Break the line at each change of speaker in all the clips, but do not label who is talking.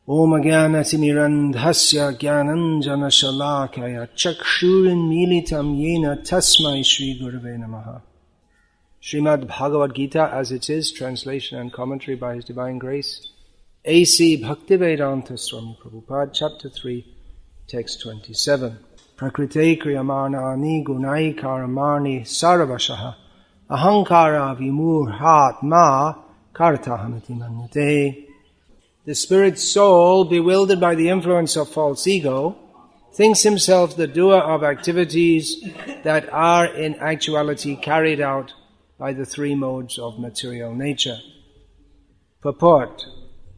Om Jnana-timirandhasya Jnananjana-shalakaya Chakshurinmilitam Yena Tasmai Shri Gurave Namaha. Srimad Bhagavad-gita as it is, translation and commentary by His Divine Grace, A.C. Bhaktivedanta Swami Prabhupada, Chapter 3, Text 27. Prakrite kriyamarnani gunai karamani sarvashaha ahankara vimurhatma kartahamati manyate. The spirit soul, bewildered by the influence of false ego, thinks himself the doer of activities that are in actuality carried out by the three modes of material nature. Purport: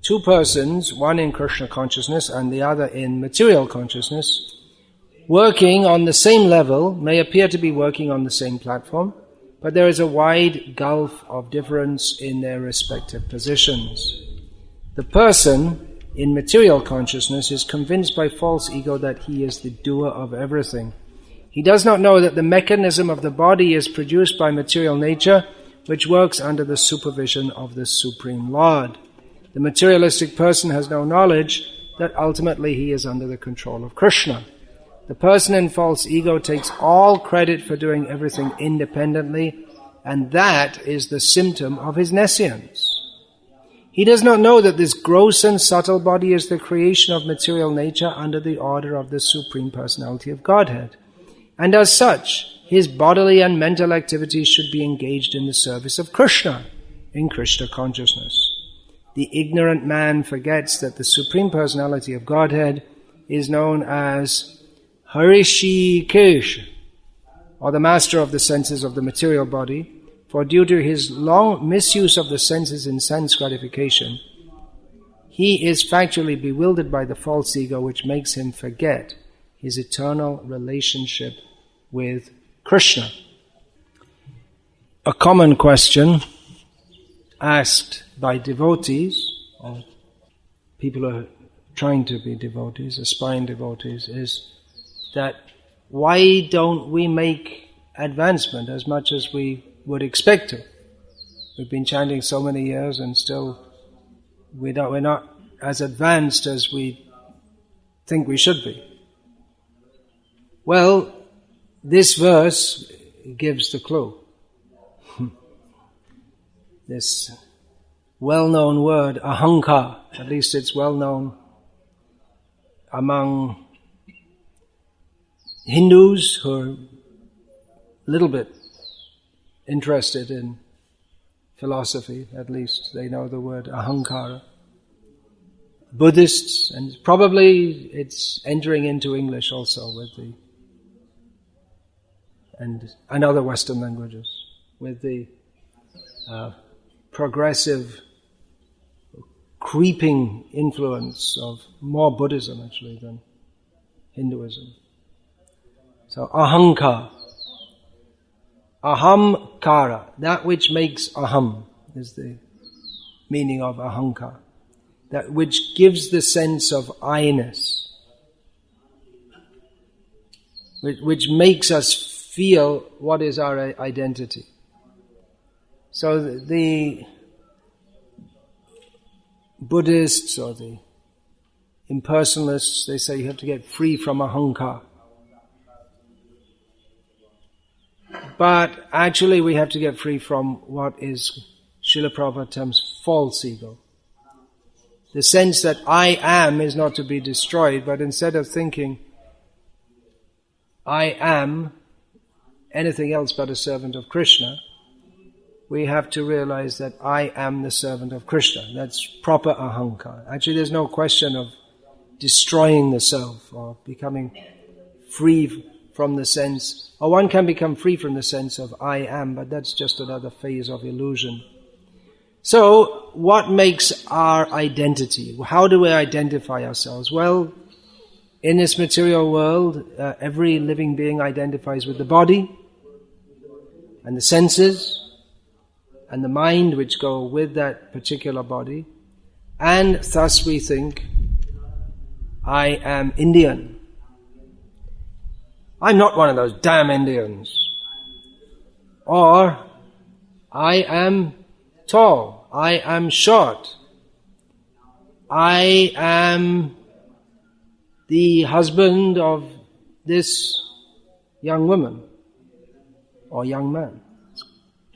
two persons, one in Krishna consciousness and the other in material consciousness, working on the same level may appear to be working on the same platform, but there is a wide gulf of difference in their respective positions. The person in material consciousness is convinced by false ego that he is the doer of everything. He does not know that the mechanism of the body is produced by material nature, which works under the supervision of the Supreme Lord. The materialistic person has no knowledge that ultimately he is under the control of Krishna. The person in false ego takes all credit for doing everything independently, and that is the symptom of his nescience. He does not know that this gross and subtle body is the creation of material nature under the order of the Supreme Personality of Godhead. And as such, his bodily and mental activities should be engaged in the service of Krishna, in Krishna consciousness. The ignorant man forgets that the Supreme Personality of Godhead is known as Hrishikesh, or the master of the senses of the material body, for due to his long misuse of the senses in sense gratification, he is factually bewildered by the false ego, which makes him forget his eternal relationship with Krishna. A common question asked by devotees, or people who are trying to be devotees, aspiring devotees, is that why don't we make advancement as much as we would expect to? We've been chanting so many years and still we're not as advanced as we think we should be. Well, this verse gives the clue. This well-known word, ahankar, at least it's well-known among Hindus who are a little bit interested in philosophy, at least they know the word ahankara. Buddhists, and probably it's entering into English also with the and other Western languages with the progressive, creeping influence of more Buddhism actually than Hinduism. So ahankar. Ahamkara, that which makes aham, is the meaning of ahankar. That which gives the sense of I-ness, which makes us feel what is our identity. So the Buddhists or the impersonalists, they say you have to get free from ahankar. But actually we have to get free from what is Srila Prabhupada terms false ego. The sense that I am is not to be destroyed, but instead of thinking I am anything else but a servant of Krishna, we have to realize that I am the servant of Krishna. That's proper ahankar. Actually there's no question of destroying the self or becoming free from the sense, or one can become free from the sense of I am, but that's just another phase of illusion. So, what makes our identity? How do we identify ourselves? Well, in this material world, every living being identifies with the body, and the senses, and the mind which go with that particular body, and thus we think, I am Indian. I'm not one of those damn Indians. Or, I am tall, I am short, I am the husband of this young woman or young man. It's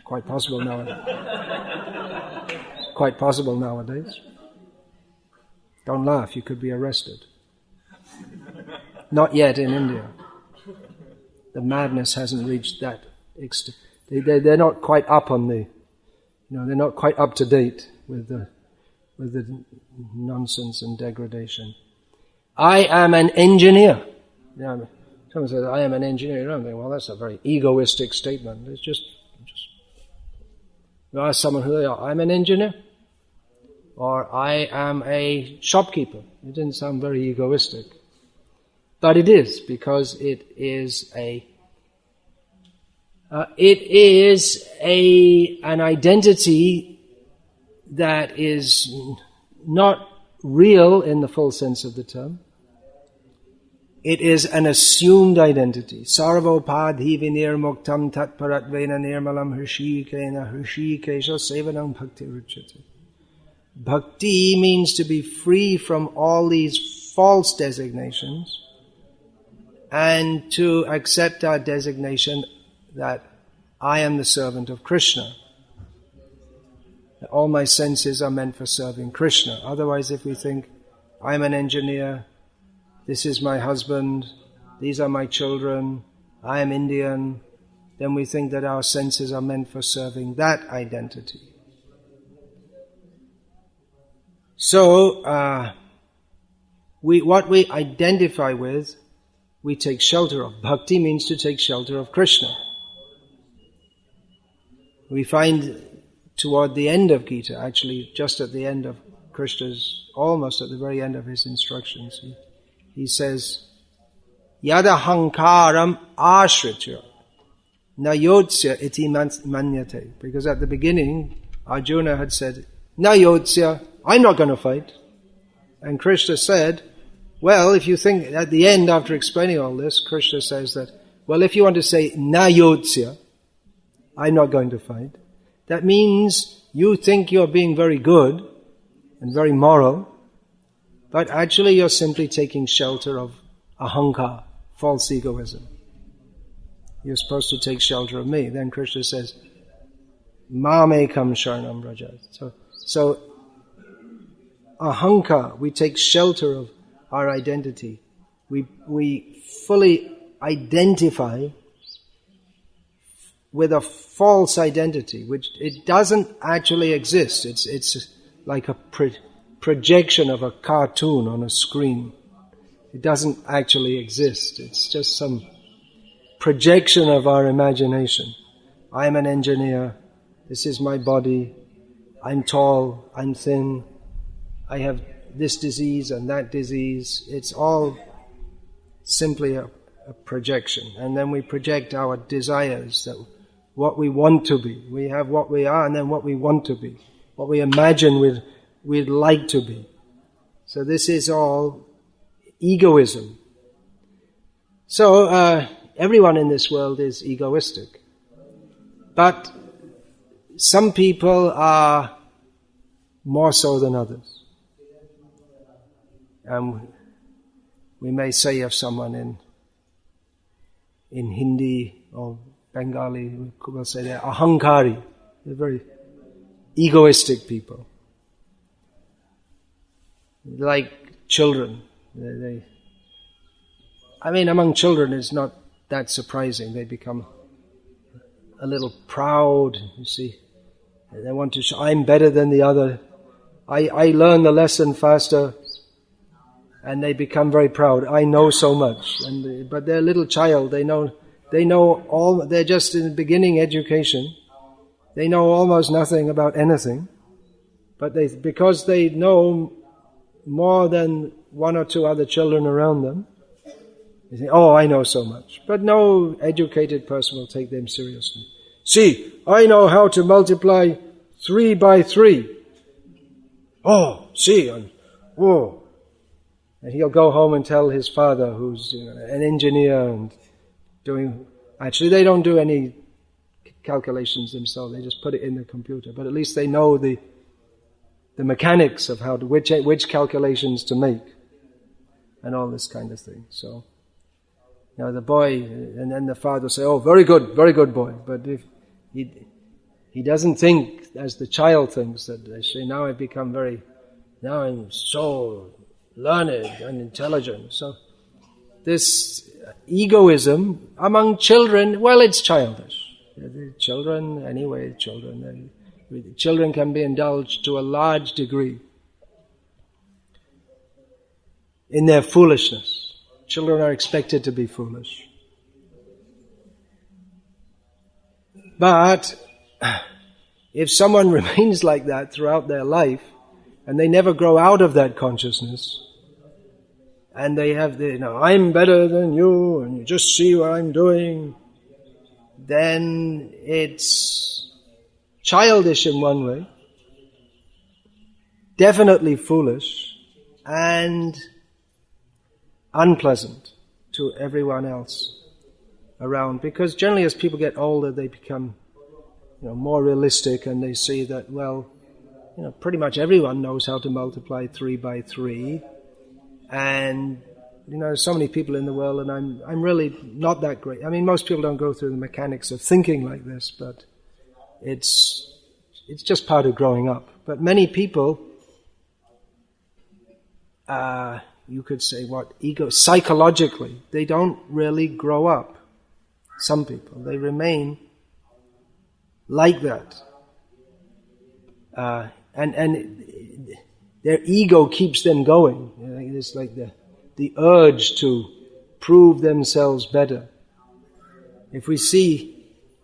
quite possible nowadays. Don't laugh, you could be arrested. Not yet in India. The madness hasn't reached that extent. They're not quite up on they're not quite up to date with the nonsense and degradation. I am an engineer. Someone says, I am an engineer. You don't think, well, that's a very egoistic statement. It's just you ask someone who they are, I'm an engineer. Or I am a shopkeeper. It didn't sound very egoistic. But it is, because it is an identity that is not real in the full sense of the term. It is an assumed identity. Sarvopadhi vinirmuktam tatparatvena nirmalam hrishikena hrishikesha sevanam bhakti ruchyate. Bhakti means to be free from all these false designations and to accept our designation that I am the servant of Krishna. All my senses are meant for serving Krishna. Otherwise, if we think, I'm an engineer, this is my husband, these are my children, I am Indian, then we think that our senses are meant for serving that identity. So, what we identify with, we take shelter of. Bhakti means to take shelter of Krishna. We find toward the end of Gita, actually just at the end of Krishna's, almost at the very end of his instructions, he says, Yada hankaram ashritya na yotsya iti manyate. Because at the beginning, Arjuna had said, na yotsya, I'm not going to fight. And Krishna said, well, if you think at the end, after explaining all this, Krishna says that, well, if you want to say na yotsya, I'm not going to fight, that means you think you're being very good and very moral, but actually you're simply taking shelter of ahankar, false egoism. You're supposed to take shelter of me. Then Krishna says, Mamekam sharanam brajat. So ahankar, we take shelter of our identity. We fully identify with a false identity, which it doesn't actually exist. It's like a projection of a cartoon on a screen. It doesn't actually exist. It's just some projection of our imagination. I'm an engineer. This is my body. I'm tall. I'm thin. I have this disease and that disease. It's all simply a projection. And then we project our desires, that what we want to be. We have what we are and then what we want to be. What we imagine we'd like to be. So this is all egoism. So everyone in this world is egoistic. But some people are more so than others. We may say of someone in Hindi or Bengali, we'll say they're ahankari. They're very egoistic people. Like children. Among children it's not that surprising. They become a little proud, you see. They want to show, I'm better than the other. I learn the lesson faster. And they become very proud. I know so much. But they're a little child. They know all, they're just in beginning education. They know almost nothing about anything. But because they know more than one or two other children around them, they say, oh, I know so much. But no educated person will take them seriously. See, I know how to multiply 3 by 3. Oh, see, and he'll go home and tell his father, who's an engineer and doing... Actually, they don't do any calculations themselves. They just put it in the computer. But at least they know the the mechanics of how to, which calculations to make, and all this kind of thing. So, the boy, and then the father will say, "Oh, very good boy." But if he doesn't think as the child thinks, that they say, now I'm so learned and intelligent. So this egoism among children, well, it's childish. Children can be indulged to a large degree in their foolishness. Children are expected to be foolish. But if someone remains like that throughout their life, and they never grow out of that consciousness, and they have I'm better than you, and you just see what I'm doing, then it's childish in one way, definitely foolish, and unpleasant to everyone else around. Because generally as people get older, they become more realistic, and they see that, pretty much everyone knows how to multiply 3 by 3, and so many people in the world, and I'm really not that great. I mean, most people don't go through the mechanics of thinking like this, but it's just part of growing up. But many people, you could say, psychologically, they don't really grow up. Some people, they remain like that. And their ego keeps them going. It's like the urge to prove themselves better. If we see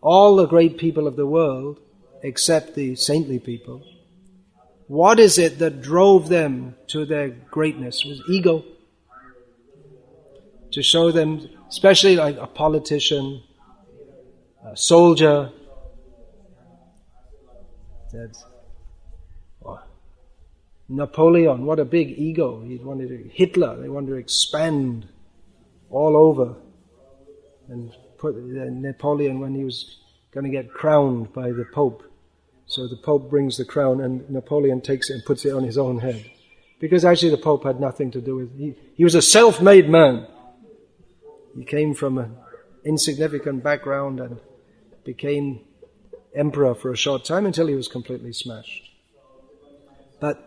all the great people of the world, except the saintly people, what is it that drove them to their greatness? It was ego. To show them, especially like a politician, a soldier, Napoleon, what a big ego. Hitler, they wanted to expand all over. And put Napoleon, when he was going to get crowned by the Pope, so the Pope brings the crown and Napoleon takes it and puts it on his own head. Because actually the Pope had nothing to do with it. He was a self-made man. He came from an insignificant background and became emperor for a short time until he was completely smashed. But,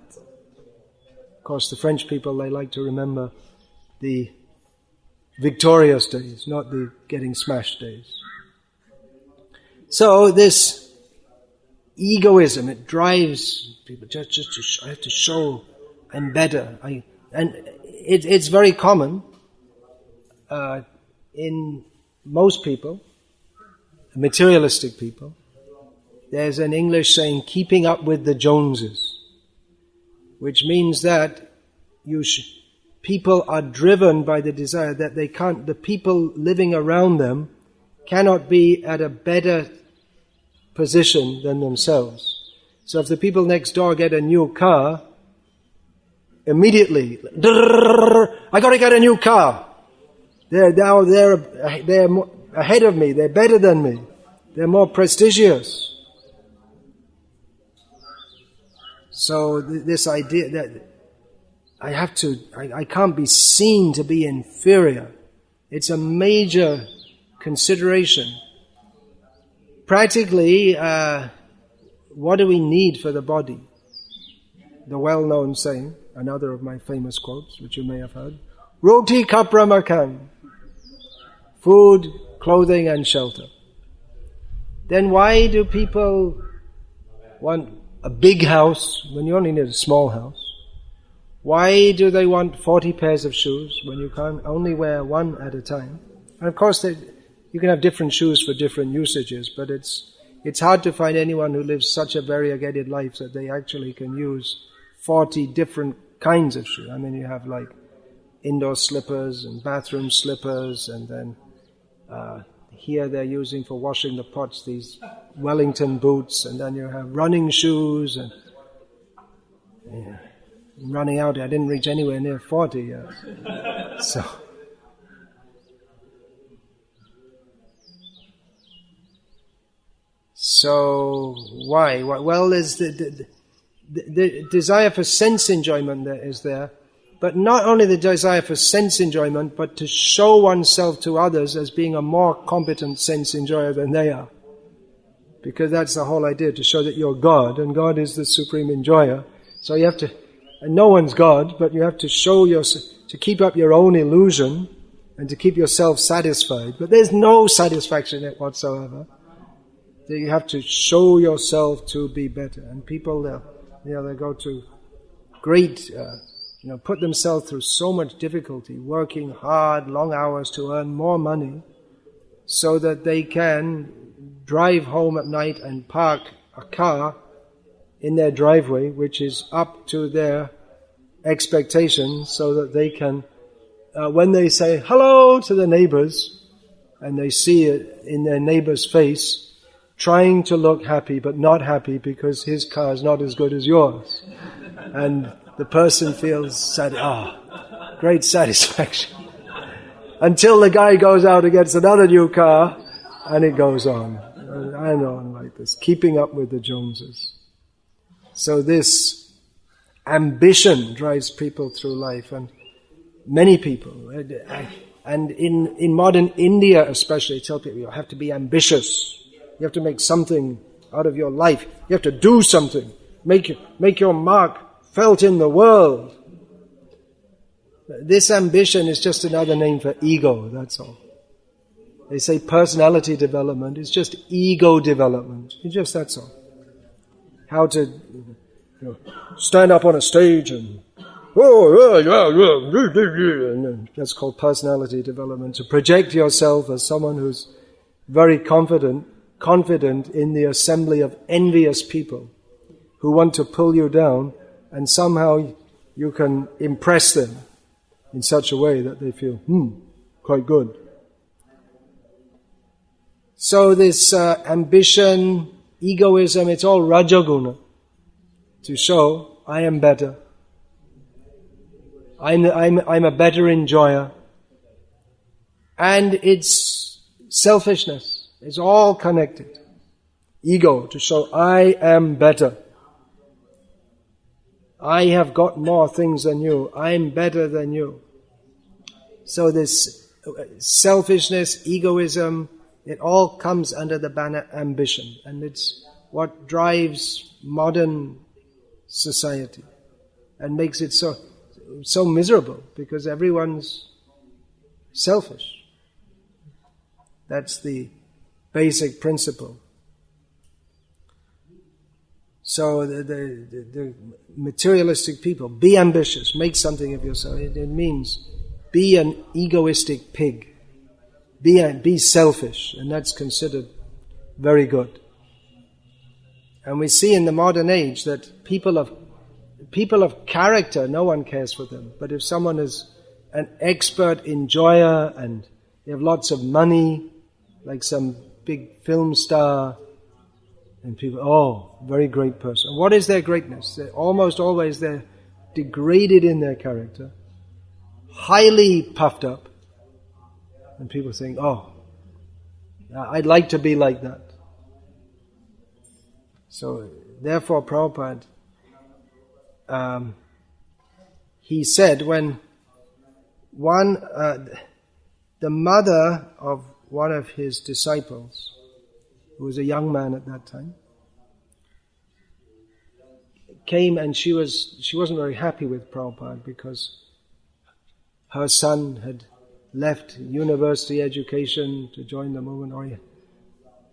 of course, the French people, they like to remember the victorious days, not the getting smashed days. So this egoism, it drives people just to I have to show I'm better. And it's very common in most people, materialistic people. There's an English saying, keeping up with the Joneses, which means that people are driven by the desire that the people living around them cannot be at a better position than themselves. So if the people next door get a new car, immediately, I got to get a new car. They're ahead of me. They're better than me. They're more prestigious. So this idea that I can't be seen to be inferior, it's a major consideration. Practically, what do we need for the body? The well-known saying, another of my famous quotes, which you may have heard, Roti kapra makan, food, clothing and shelter. Then why do people want a big house when you only need a small house? Why do they want 40 pairs of shoes when you can only wear one at a time? And of course, you can have different shoes for different usages, but it's hard to find anyone who lives such a variegated life that they actually can use 40 different kinds of shoes. I mean, you have like indoor slippers and bathroom slippers, and then here they're using for washing the pots these Wellington boots, and then you have running shoes, and I'm running out. I didn't reach anywhere near 40 yet. So why? Well, there's the desire for sense enjoyment there is there, but not only the desire for sense enjoyment, but to show oneself to others as being a more competent sense enjoyer than they are. Because that's the whole idea, to show that you're God, and God is the supreme enjoyer. So you have to, and no one's God, but you have to show to keep up your own illusion and to keep yourself satisfied. But there's no satisfaction in it whatsoever. That you have to show yourself to be better. And people, they go to great, put themselves through so much difficulty, working hard, long hours to earn more money, so that they can drive home at night and park a car in their driveway, which is up to their expectations, so that they can, when they say hello to the neighbors, and they see it in their neighbor's face, trying to look happy but not happy because his car is not as good as yours. And the person feels great satisfaction. Until the guy goes out and gets another new car, and it goes on. And on like this, keeping up with the Joneses. So this ambition drives people through life, and many people. And in modern India especially, tell people you have to be ambitious. You have to make something out of your life. You have to do something. Make your mark felt in the world. This ambition is just another name for ego, that's all. They say personality development is just ego development. That's all. How to stand up on a stage and that's called personality development. To project yourself as someone who's very confident in the assembly of envious people who want to pull you down, and somehow you can impress them in such a way that they feel, quite good. So this ambition, egoism, it's all rajaguna, to show I am better. I'm a better enjoyer. And it's selfishness. It's all connected. Ego, to show I am better. I have got more things than you. I'm better than you. So this selfishness, egoism, it all comes under the banner ambition. And it's what drives modern society and makes it so miserable, because everyone's selfish. That's the basic principle. So the materialistic people, be ambitious, make something of yourself. It means be an egoistic pig. Be selfish, and that's considered very good. And we see in the modern age that people of character, no one cares for them. But if someone is an expert enjoyer and they have lots of money, like some big film star, and people, very great person. What is their greatness? Almost always they're degraded in their character, highly puffed up, and people think, I'd like to be like that. So, therefore, Prabhupada, he said when the mother of one of his disciples, who was a young man at that time, came, and she wasn't very happy with Prabhupada because her son had left university education to join the movement.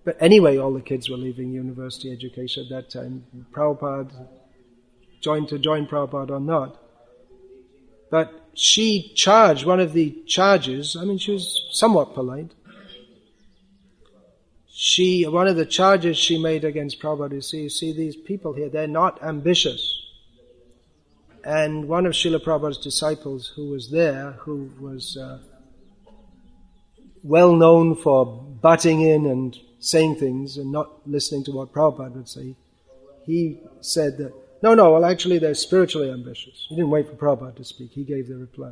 But anyway, all the kids were leaving university education at that time. Prabhupada, join Prabhupada or not. But she charged, one of the charges, she was somewhat polite. One of the charges she made against Prabhupada is, you see these people here, they're not ambitious. And one of Srila Prabhupada's disciples who was there, who was well known for butting in and saying things and not listening to what Prabhupada would say, he said that, actually they're spiritually ambitious. He didn't wait for Prabhupada to speak, he gave the reply.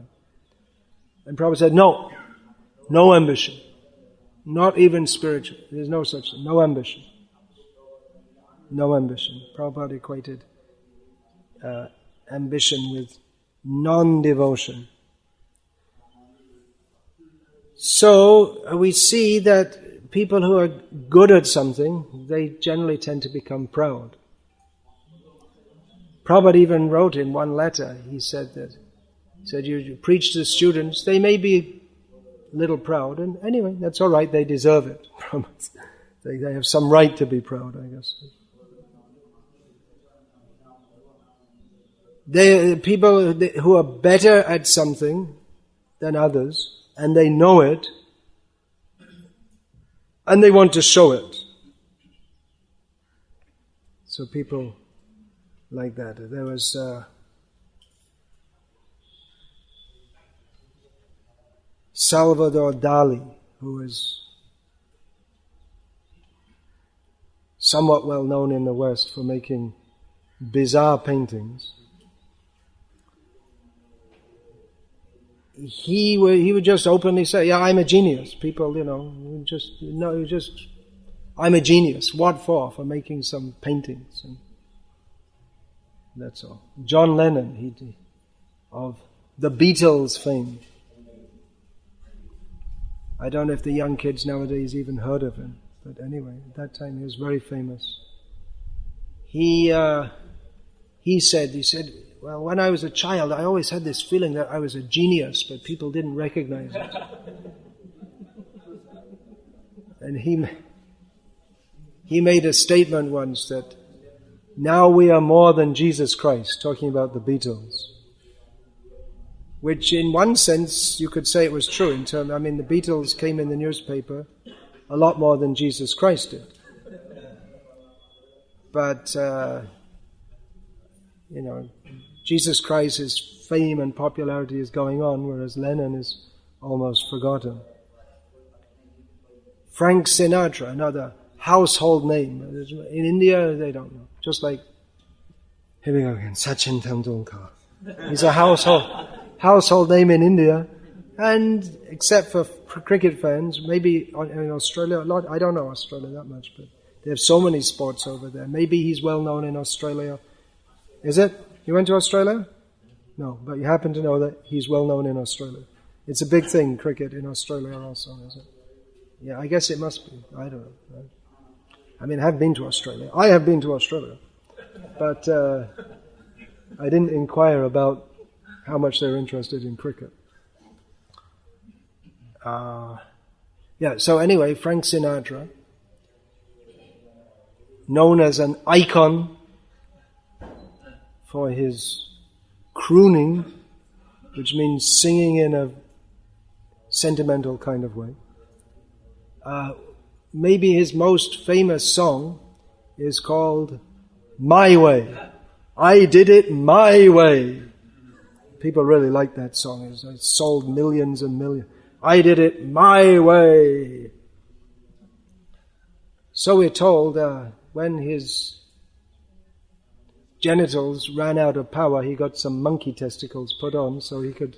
And Prabhupada said, no ambition. Not even spiritual. There's no such thing. No ambition. No ambition. Prabhupada equated ambition, with non-devotion. So we see that people who are good at something, they generally tend to become proud. Prabhupada even wrote in one letter, he said you preach to the students, they may be a little proud, and anyway, that's all right, they deserve it. They have some right to be proud, I guess. People who are better at something than others, and they know it, and they want to show it. So people like that. There was Salvador Dali, who was somewhat well known in the West for making bizarre paintings. He would just openly say, "Yeah, I'm a genius." People, I'm a genius. What for? For making some paintings, and that's all. John Lennon, of the Beatles fame. I don't know if the young kids nowadays even heard of him, but anyway, at that time he was very famous. He said, "Well, when I was a child, I always had this feeling that I was a genius, but people didn't recognize it." And he made a statement once that now we are more than Jesus Christ, talking about the Beatles. Which in one sense you could say it was true the Beatles came in the newspaper a lot more than Jesus Christ did. But, Jesus Christ's fame and popularity is going on, whereas Lennon is almost forgotten. Frank Sinatra, another household name. In India, they don't know. Just like, here we go again, Sachin Tendulkar. He's a household name in India, and except for cricket fans, maybe in Australia, I don't know Australia that much, but they have so many sports over there. Maybe he's well known in Australia. Is it? You went to Australia? No, but you happen to know that he's well known in Australia. It's a big thing, cricket in Australia also, is it? Yeah, I guess it must be. I don't know. I have been to Australia. I have been to Australia. But I didn't inquire about how much they're interested in cricket. So anyway, Frank Sinatra, known as an icon for his crooning, which means singing in a sentimental kind of way. Maybe his most famous song is called My Way. I did it my way. People really like that song. It sold millions and millions. I did it my way. So we're told when his genitals ran out of power, he got some monkey testicles put on so he could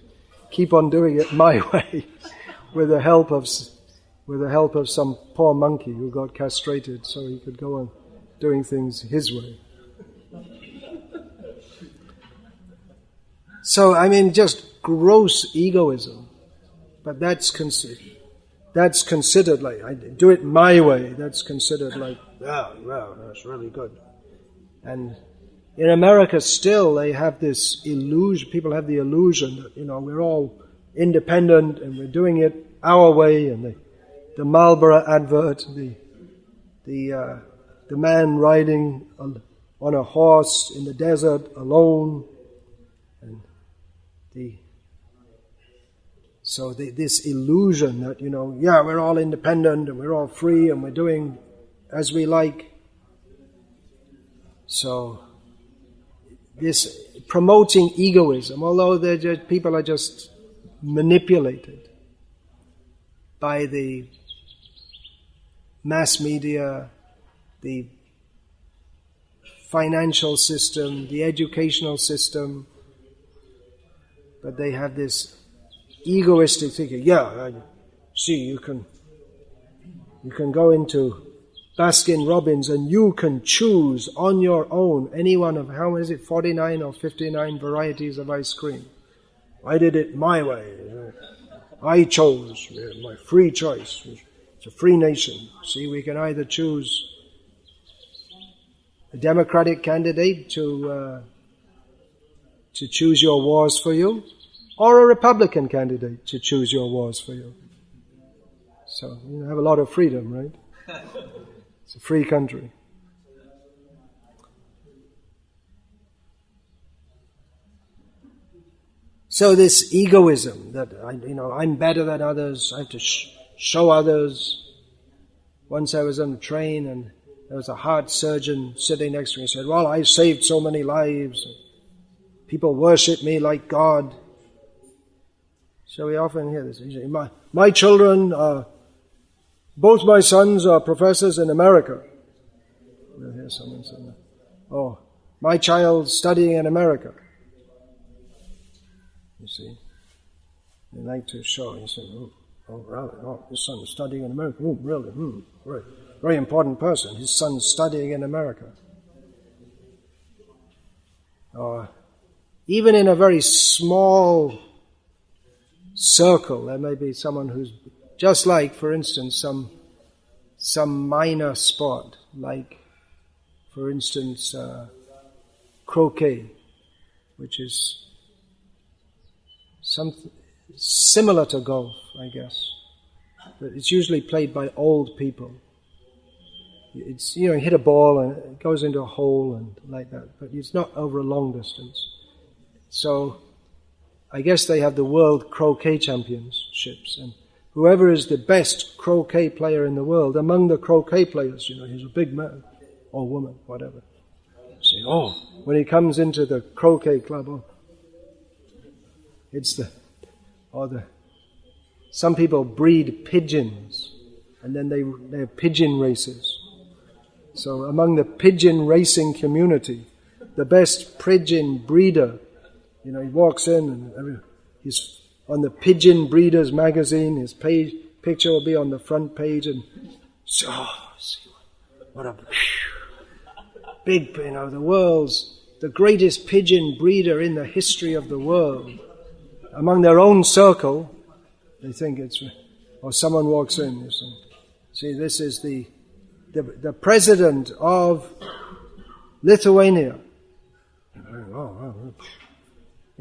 keep on doing it my way with the help of some poor monkey who got castrated so he could go on doing things his way. So, just gross egoism. But that's considered like, I do it my way. That's considered like, wow, that's really good. And in America still they have this illusion, people have the illusion that, we're all independent and we're doing it our way, and the Marlboro advert, the man riding on a horse in the desert alone, and this illusion that, we're all independent and we're all free and we're doing as we like. So this promoting egoism, although people are just manipulated by the mass media, the financial system, the educational system, but they have this egoistic thinking. You can go into Baskin-Robbins, and you can choose on your own any one of, 49 or 59 varieties of ice cream. I did it my way. I chose, my free choice. It's a free nation. See, we can either choose a Democratic candidate to choose your wars for you, or a Republican candidate to choose your wars for you. So you have a lot of freedom, right? It's a free country. So this egoism that I'm better than others, I have to show others. Once I was on a train and there was a heart surgeon sitting next to me. He said, "Well, I saved so many lives. People worship me like God." So we often hear this. My children, both my sons are professors in America. We'll hear someone say that. Oh, my child's studying in America. You see, they like to show. You say, "Oh, really? Oh, his son is studying in America. Oh, really? Right. Very important person. His son's studying in America." Or even in a very small circle, there may be someone who's just like, for instance, some minor sport, like, for instance, croquet, which is something similar to golf, I guess, but it's usually played by old people. It's, you hit a ball and it goes into a hole and like that, but it's not over a long distance. So I guess they have the World Croquet Championships, and whoever is the best croquet player in the world, among the croquet players, he's a big man or woman, whatever. See, when he comes into the croquet club, some people breed pigeons, and then they have pigeon races. So among the pigeon racing community, the best pigeon breeder, he walks in and he's on the Pigeon Breeders magazine, his picture will be on the front page, and see what a big, the greatest pigeon breeder in the history of the world. Among their own circle, they think or someone walks in, you see, this is the president of Lithuania.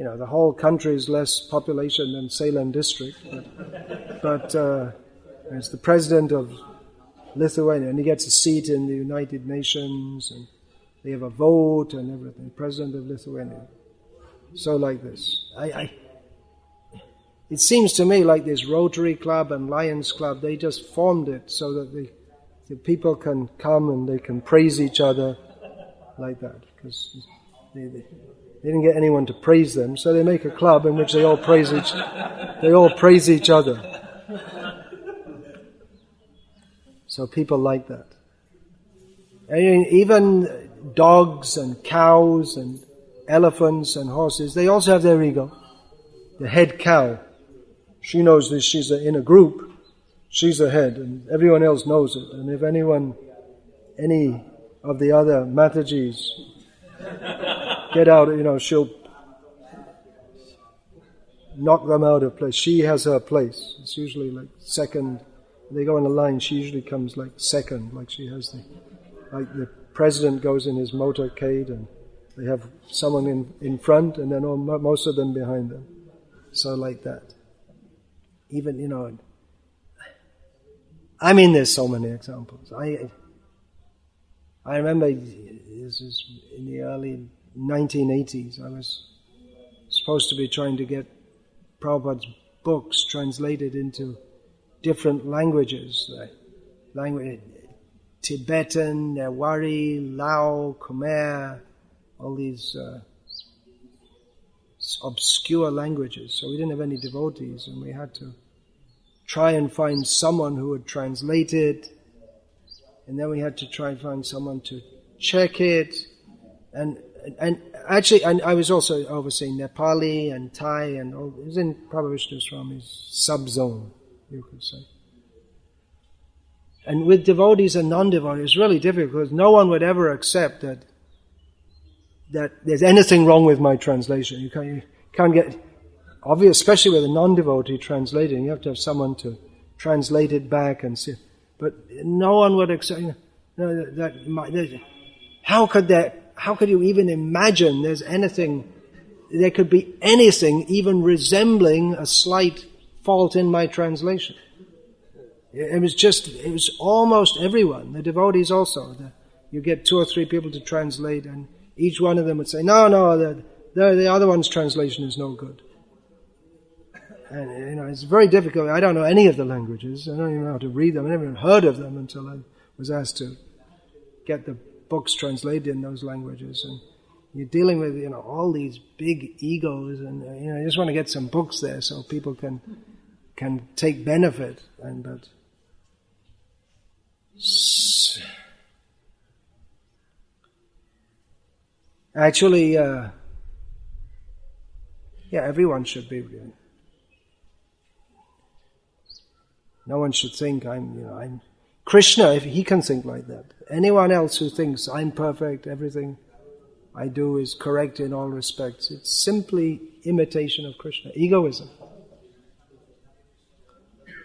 The whole country is less population than Salem district, but it's the president of Lithuania, and he gets a seat in the United Nations, and they have a vote and everything. President of Lithuania. So like this. It seems to me like this Rotary Club and Lions Club, they just formed it so that the people can come and they can praise each other like that, because they didn't get anyone to praise them, so they make a club in which they all praise each other. So people like that. And even dogs and cows and elephants and horses, they also have their ego. The head cow, she knows this, she's in a group, she's the head, and everyone else knows it. And if any of the other Matajis get out, she'll knock them out of place. She has her place. It's usually like second. They go in a line, she usually comes like second, like she has the president goes in his motorcade and they have someone in front and then most of them behind them. So like that. Even, there's so many examples. I remember this is in the early 1980s. I was supposed to be trying to get Prabhupada's books translated into different languages, Tibetan, Newari, Lao, Khmer, all these obscure languages. So we didn't have any devotees, and we had to try and find someone who would translate it, and then we had to try and find someone to check it, and actually, I was also overseeing Nepali and Thai, and all. It was in Prabhu Vishnu Swami's sub-zone, you could say. And with devotees and non-devotees, it's really difficult because no one would ever accept that there's anything wrong with my translation. You can't get obvious, especially with a non-devotee translating. You have to have someone to translate it back and see. But no one would accept. How could you even imagine there could be anything even resembling a slight fault in my translation? It was almost everyone, the devotees also. You get 2 or 3 people to translate, and each one of them would say, no, the other one's translation is no good. And it's very difficult. I don't know any of the languages. I don't even know how to read them. I never even heard of them until I was asked to get the books translated in those languages. And you're dealing with all these big egos, and you just want to get some books there so people can take benefit. But actually, everyone should be. No one should think I'm Krishna, if he can think like that. Anyone else who thinks I'm perfect, everything I do is correct in all respects, it's simply imitation of Krishna, egoism.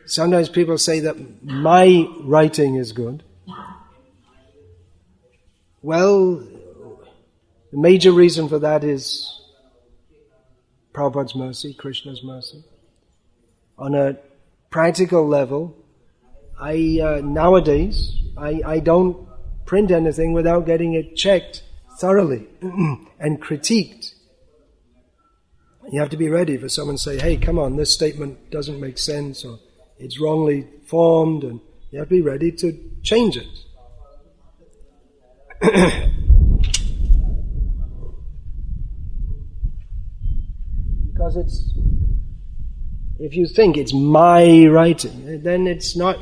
Sometimes people say that my writing is good. Well, the major reason for that is Prabhupada's mercy, Krishna's mercy. On a practical level, nowadays I don't print anything without getting it checked thoroughly and critiqued. You have to be ready for someone to say, hey, come on, this statement doesn't make sense, or it's wrongly formed, and you have to be ready to change it. Because if you think it's my writing, then it's not,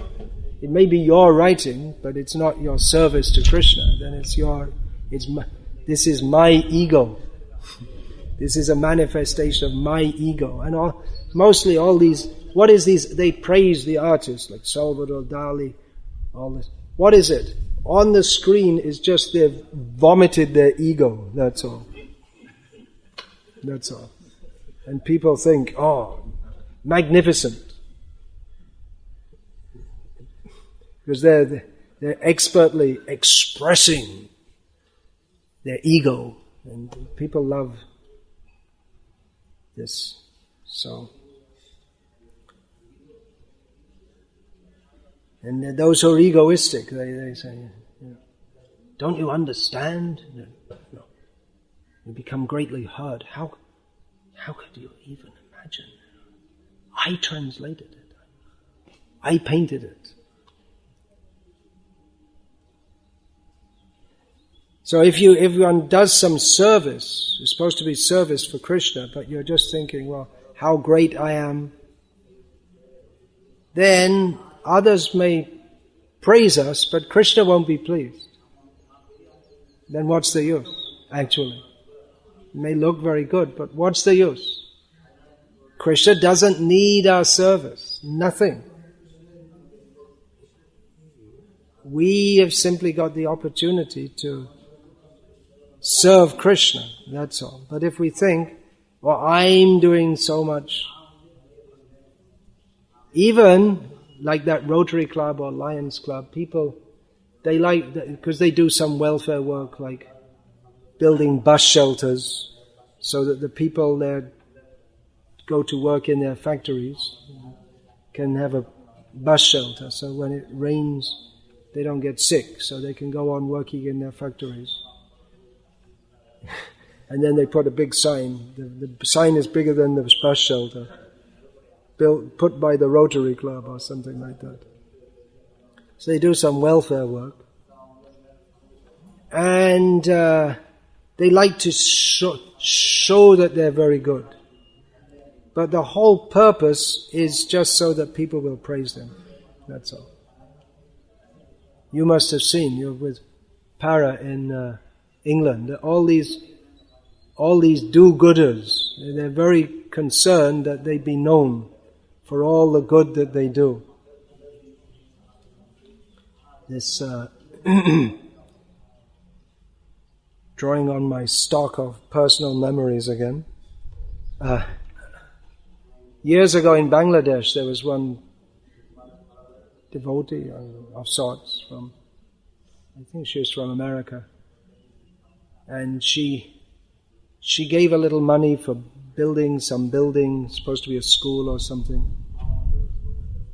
it may be your writing, but it's not your service to Krishna. Then this is my ego. This is a manifestation of my ego. And mostly all these, what is these? They praise the artists, like Salvador Dali, all this. What is it? On the screen is just they've vomited their ego, that's all. That's all. And people think, magnificent. Because they're expertly expressing their ego, and people love this. So, and those who are egoistic, they say, don't you understand? No. You become greatly hurt. How could you even imagine? I translated it. I painted it. So if one does some service, it's supposed to be service for Krishna, but you're just thinking, well, how great I am, then others may praise us, but Krishna won't be pleased. Then what's the use, actually? It may look very good, but what's the use? Krishna doesn't need our service. Nothing. We have simply got the opportunity to serve Krishna, that's all. But if we think, well, I'm doing so much, even like that Rotary Club or Lions Club, people, they like, because they do some welfare work, like building bus shelters, so that the people there go to work in their factories can have a bus shelter, so when it rains they don't get sick, so they can go on working in their factories. And then they put a big sign. The sign is bigger than the bus shelter, put by the Rotary Club or something like that. So they do some welfare work, and they like to show that they're very good. But the whole purpose is just so that people will praise them. That's all. You must have seen, you're with Para in England, all these do-gooders, they're very concerned that they be known for all the good that they do. this drawing on my stock of personal memories again. Years ago in Bangladesh, there was one devotee of sorts from, I think she was from America, and she gave a little money for building some building, supposed to be a school or something,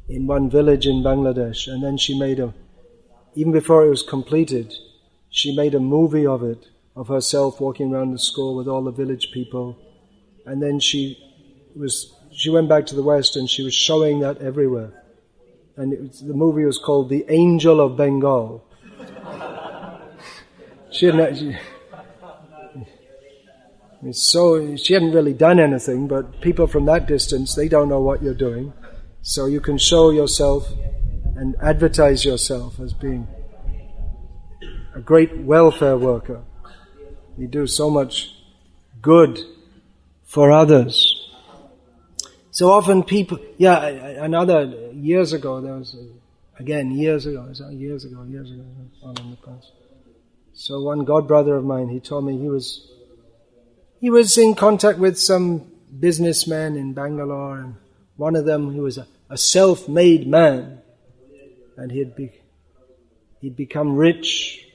in one village in Bangladesh, and then she made even before it was completed, she made a movie of it, of herself walking around the school with all the village people, and then she went back to the West and she was showing that everywhere. And the movie was called The Angel of Bengal. She hadn't really done anything, but people from that distance, they don't know what you're doing. So you can show yourself and advertise yourself as being a great welfare worker. You do so much good for others. So often people, years ago, there was, years ago, all in the past. So one god brother of mine, he told me he was in contact with some businessmen in Bangalore, and one of them, he was a self-made man, and he'd become rich,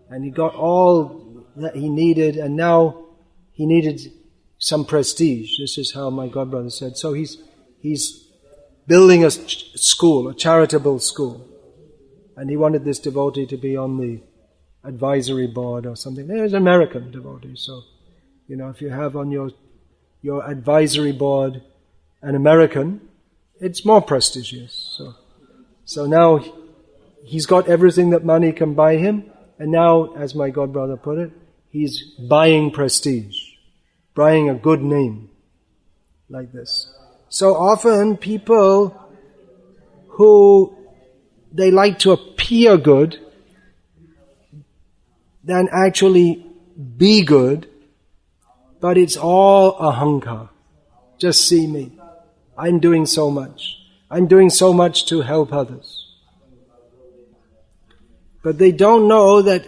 and he got all that he needed, and now he needed some prestige. This is how my godbrother said. So he's building a school, a charitable school, and he wanted this devotee to be on the advisory board or something. There's an American devotee, so if you have on your advisory board an American, it's more prestigious. So now he's got everything that money can buy him, and now, as my godbrother put it, he's buying prestige, buying a good name, like this. So often people who they like to appear good than actually be good, but it's all ahankar. Just see me. I'm doing so much. I'm doing so much to help others. But they don't know that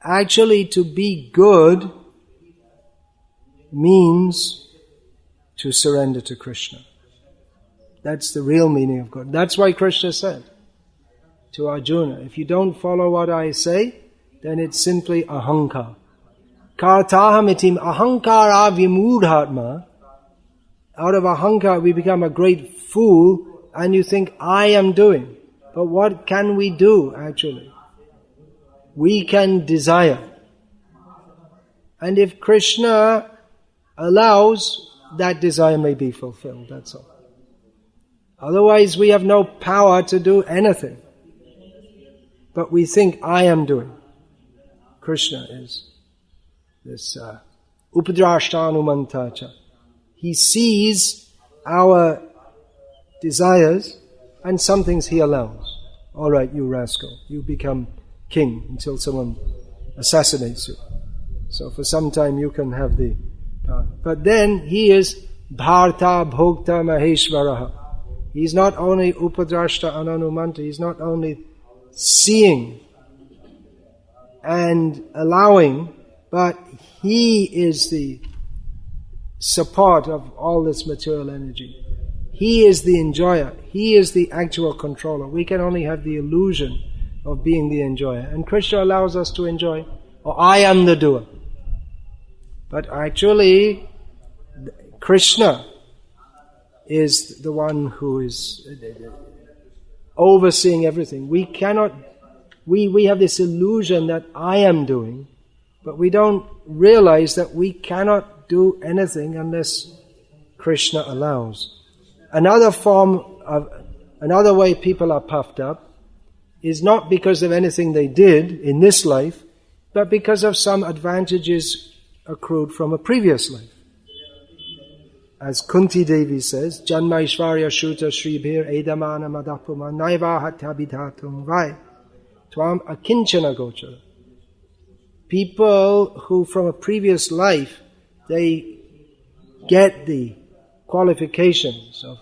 actually to be good means to surrender to Krishna. That's the real meaning of good. That's why Krishna said to Arjuna, if you don't follow what I say, then it's simply ahankar. Kartahamitim ahankara vimudhatma. Out of ahankar we become a great fool and you think, I am doing. But what can we do actually? We can desire. And if Krishna allows, that desire may be fulfilled, that's all. Otherwise we have no power to do anything. But we think, I am doing. Krishna is this upadrashtanumantacha. He sees our desires and some things he allows. All right, you rascal, you become king until someone assassinates you. So for some time you can have the power. But then he is bharta bhokta maheshwaraha. He's not only upadrashta ananumanta, he's not only seeing and allowing, but he is the support of all this material energy. He is the enjoyer. He is the actual controller. We can only have the illusion of being the enjoyer. And Krishna allows us to enjoy, or I am the doer. But actually, Krishna is the one who is overseeing everything. We cannot, we have this illusion that I am doing, but we don't realize that we cannot do anything unless Krishna allows. Another way people are puffed up is not because of anything they did in this life, but because of some advantages accrued from a previous life. As Kunti Devi says, Janma Ishvarya Shuta Shribhir Edamana Madapuma Naiva Hathabidhatum Vai Tvam Akinchana Gochara. People who from a previous life, they get the qualifications of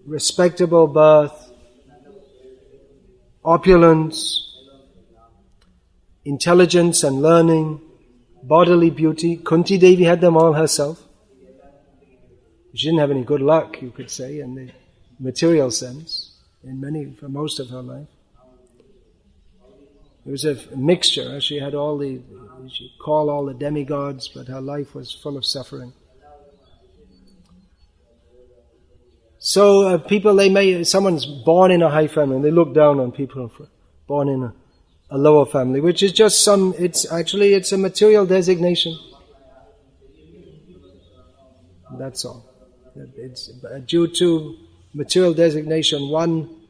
respectable birth, opulence, intelligence and learning, bodily beauty. Kunti Devi had them all herself. She didn't have any good luck, you could say, in the material sense, for most of her life. It was a mixture. She had she called all the demigods, but her life was full of suffering. So someone's born in a high family, and they look down on people born in a lower family, which is just it's a material designation. That's all. It's due to material designation. One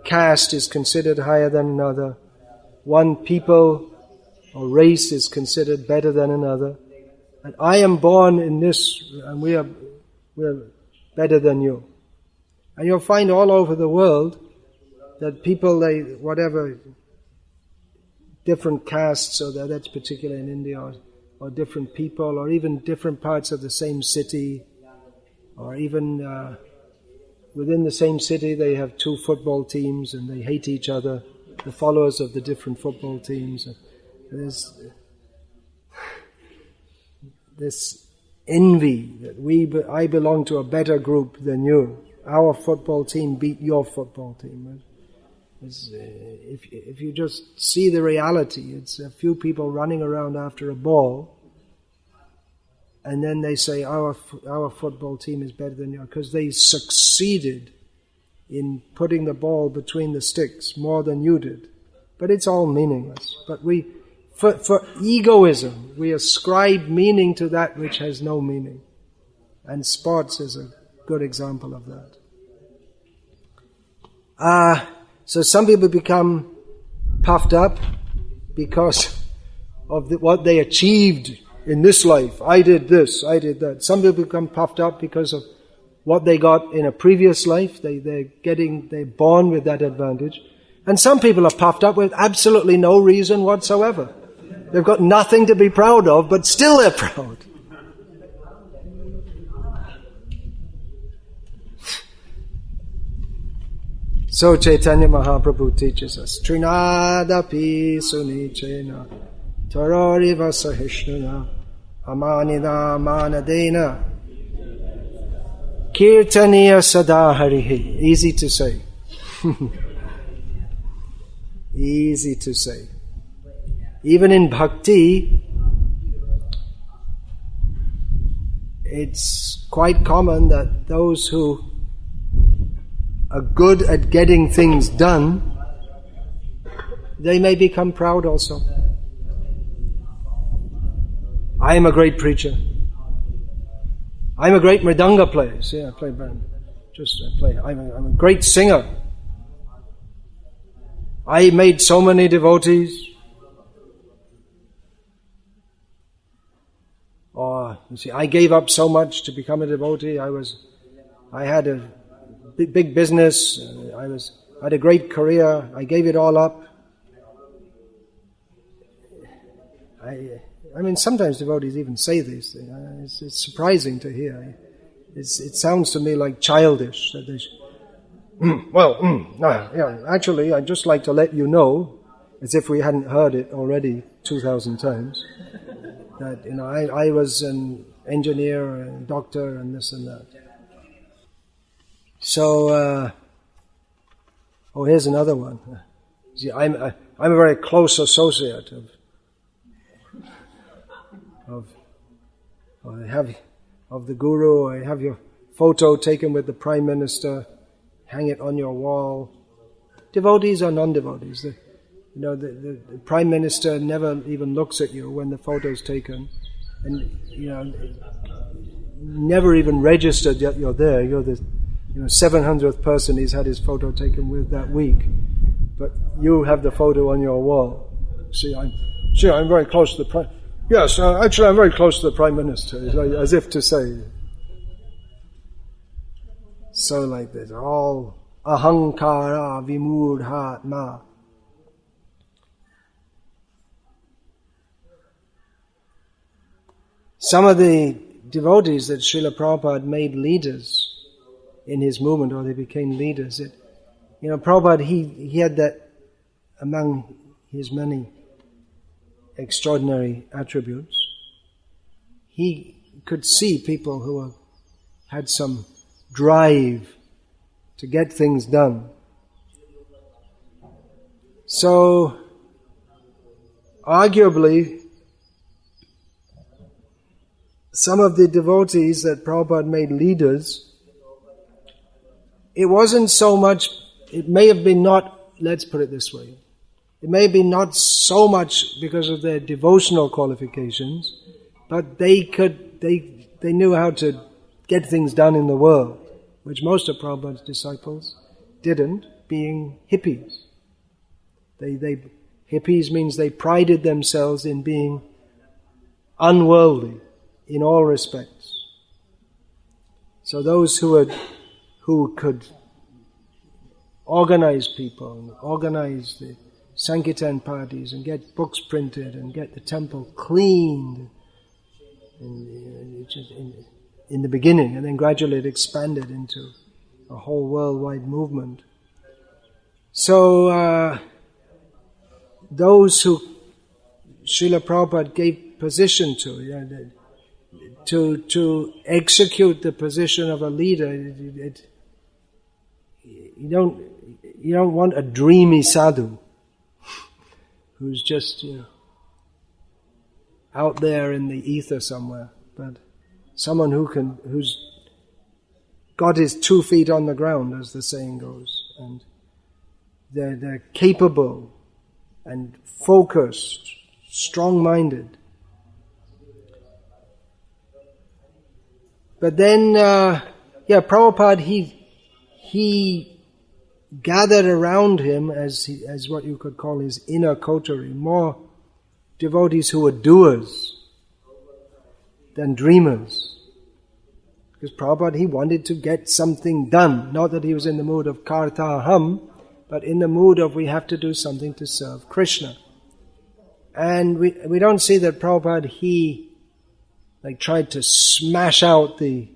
caste is considered higher than another. One people or race is considered better than another. And I am born in this, and we're better than you. And you'll find all over the world that people, whatever different castes, or that's particularly in India, or different people, or even different parts of the same city, or even within the same city they have two football teams and they hate each other, the followers of the different football teams. There's this envy that I belong to a better group than you. Our football team beat your football team. If you just see the reality, it's a few people running around after a ball, and then they say our football team is better than yours because they succeeded in putting the ball between the sticks more than you did. But it's all meaningless. But for egoism, we ascribe meaning to that which has no meaning. And sports is a good example of that. So some people become puffed up because of what they achieved in this life. I did this, I did that. Some people become puffed up because of what they got in a previous life. They're born with that advantage. And some people are puffed up with absolutely no reason whatsoever. They've got nothing to be proud of, but still they're proud. So Chaitanya Mahaprabhu teaches us, Trinadapi sunichena, taroriva sahishnana, amanida manadena, kirtaniya sadaharihi. Easy to say. Easy to say. Even in Bhakti, it's quite common that those who are good at getting things done, they may become proud also. I am a great preacher. I'm a great mridanga player. See, I play band. I'm a great singer. I made so many devotees. Or, you see, I gave up so much to become a devotee. I had a big business. I had a great career. I gave it all up. I mean, sometimes devotees even say these things. It's surprising to hear. It sounds to me like childish. That they actually, I'd just like to let you know, as if we hadn't heard it already 2,000 times, that I was an engineer, a doctor, and this and that. So, here's another one. See, I'm a very close associate of the Guru. I have your photo taken with the Prime Minister. Hang it on your wall. Devotees or non-devotees, the Prime Minister never even looks at you when the photo's taken, and never even registered that you're there. You're the 700th person he's had his photo taken with that week, but you have the photo on your wall. I'm very close to the Prime. Yes, actually, I'm very close to the Prime Minister, as if to say. So like this, all ahankara vimudhatma. Some of the devotees that Srila Prabhupada made leaders in his movement, or they became leaders, Prabhupada, he had that among his many extraordinary attributes, he could see people who had some drive to get things done. So, arguably, some of the devotees that Prabhupada made leaders, it wasn't so much, it may have been not, let's put it this way, it may be not so much because of their devotional qualifications, but they knew how to get things done in the world, which most of Prabhupada's disciples didn't, being hippies. Hippies means they prided themselves in being unworldly in all respects. So those who could organize people, and organize the Sankirtan parties, and get books printed, and get the temple cleaned in the beginning, and then gradually it expanded into a whole worldwide movement. So those who Srila Prabhupada gave position to execute the position of a leader, you don't want a dreamy sadhu who's just out there in the ether somewhere, but someone who's got his 2 feet on the ground, as the saying goes, and they're capable and focused, strong-minded. But then, Prabhupada, he gathered around him as what you could call his inner coterie, more devotees who were doers than dreamers. Because Prabhupada, he wanted to get something done. Not that he was in the mood of kartaham, but in the mood of we have to do something to serve Krishna. And we don't see that Prabhupada, he tried to smash out the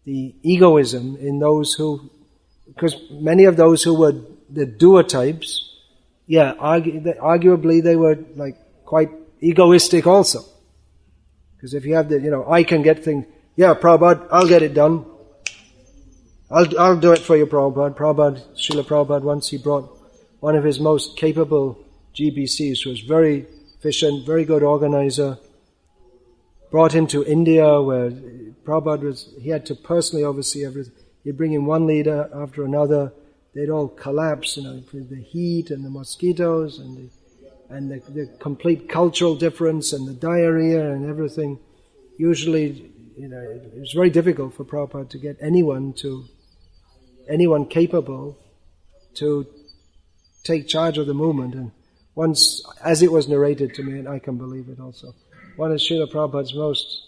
egoism in those who, because many of those who were the doer types, arguably they were quite egoistic also. Because if you have I can get things, Prabhupada, I'll get it done. I'll do it for you, Prabhupada. Srila Prabhupada, once he brought one of his most capable GBCs, who was very efficient, very good organizer, brought him to India, where Prabhupada he had to personally oversee everything. He'd bring in one leader after another. They'd all collapse, the heat and the mosquitoes and the complete cultural difference and the diarrhea and everything. Usually, it was very difficult for Prabhupada to get anyone capable to take charge of the movement. And once, as it was narrated to me, and I can believe it also, one of Srila Prabhupada's most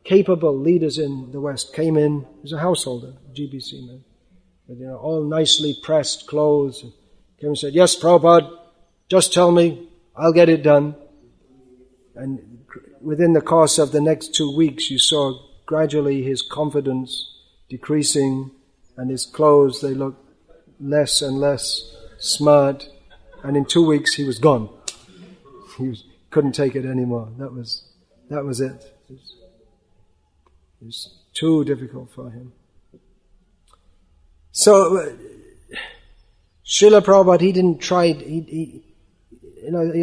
capable leaders in the West came in. He was a householder, GBC man, with all nicely pressed clothes. Came and said, "Yes, Prabhupada, just tell me, I'll get it done." And within the course of the next 2 weeks, you saw gradually his confidence decreasing, and his clothes, they looked less and less smart, and in 2 weeks he was gone. He couldn't take it anymore. That was it. It was too difficult for him. So, Srila Prabhupada, he didn't try,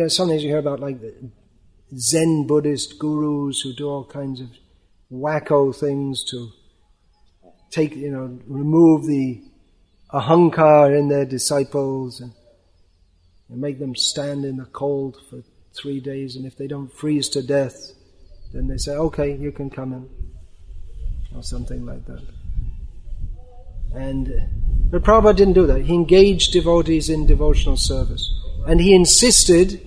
sometimes you hear about the Zen Buddhist gurus who do all kinds of wacko things to take, remove the ahankar in their disciples and make them stand in the cold for 3 days, and if they don't freeze to death, then they say, "Okay, you can come in," or something like that. But Prabhupada didn't do that. He engaged devotees in devotional service, and he insisted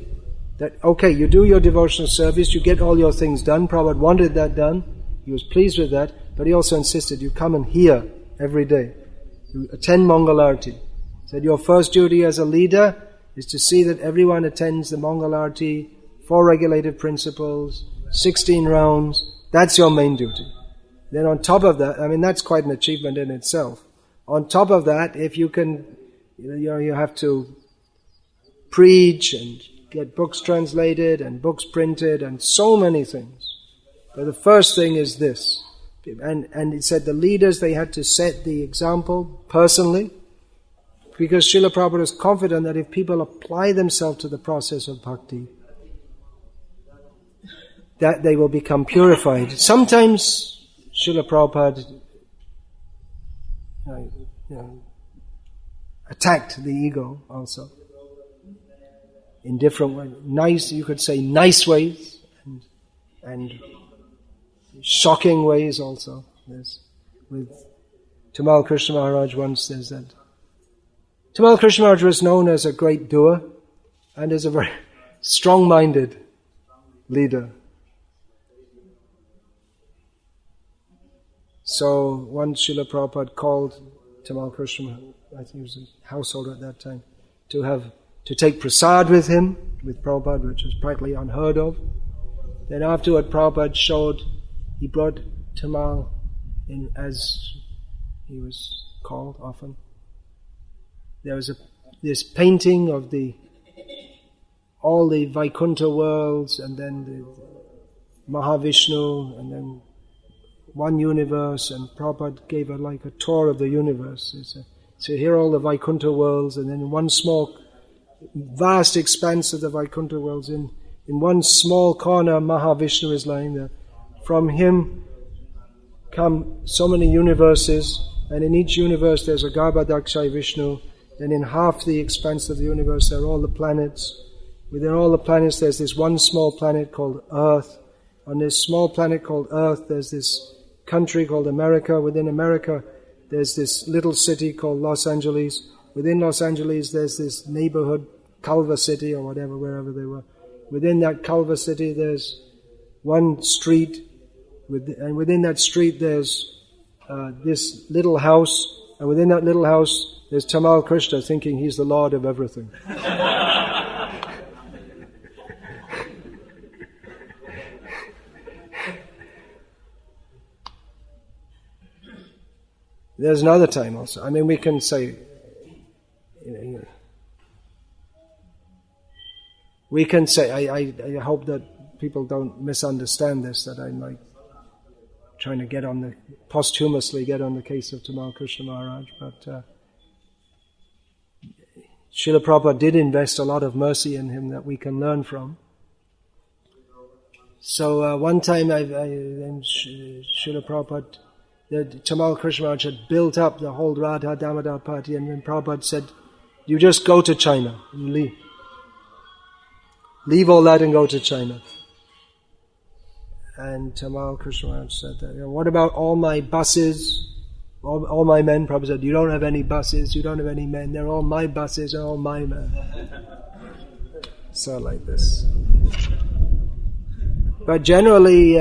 that, okay, you do your devotional service, you get all your things done. Prabhupada wanted that done. He was pleased with that, but he also insisted you come and hear every day. You attend Mangalarti. He said your first duty as a leader is to see that everyone attends the Mangalarti, 4 regulated principles, 16 rounds. That's your main duty. Then on top of that, that's quite an achievement in itself. On top of that, if you can, you have to preach and get books translated and books printed and so many things. But the first thing is this. And it said the leaders, they had to set the example personally, because Srila Prabhupada is confident that if people apply themselves to the process of bhakti, that they will become purified. Sometimes Srila Prabhupada attacked the ego also in different ways. Nice, you could say nice ways, and shocking ways also. There's, with Tamal Krishna Maharaj once there's that. Tamal Krishna Maharaj was known as a great doer and as a very strong-minded leader. So once Srila Prabhupada called Tamal Krishna, I think he was a householder at that time, to take prasad with him, with Prabhupada, which was practically unheard of. Then afterward Prabhupada he brought Tamal in, as he was called often. There was this painting of all the Vaikuntha worlds, and then the Mahavishnu, and then one universe, and Prabhupada gave like a tour of the universe. So here are all the Vaikuntha worlds, and then in one small, vast expanse of the Vaikuntha worlds, in one small corner Mahavishnu is lying there. From him come so many universes, and in each universe there's a Garbhadakshay Vishnu, and in half the expanse of the universe there are all the planets. Within all the planets there's this one small planet called Earth. On this small planet called Earth there's this country called America. Within America there's this little city called Los Angeles. Within Los Angeles there's this neighborhood, Culver City or whatever, wherever they were. Within that Culver City there's one street, and within that street there's this little house, and within that little house there's Tamal Krishna thinking he's the Lord of everything. There's another time also. I mean, we can say, we can say, I hope that people don't misunderstand this, that I'm like trying to posthumously get on the case of Tamal Krishna Maharaj, but Srila Prabhupada did invest a lot of mercy in him that we can learn from. So one time Srila Prabhupada, Tamal Krishna Maharaj had built up the whole Radha Damodar party, and then Prabhupada said, you just go to China, you leave all that and go to China. And Tamal Krishna Maharaj said that, what about all my buses, all my men? Prabhupada said, you don't have any buses, you don't have any men, they're all my buses and all my men. So like this. But generally,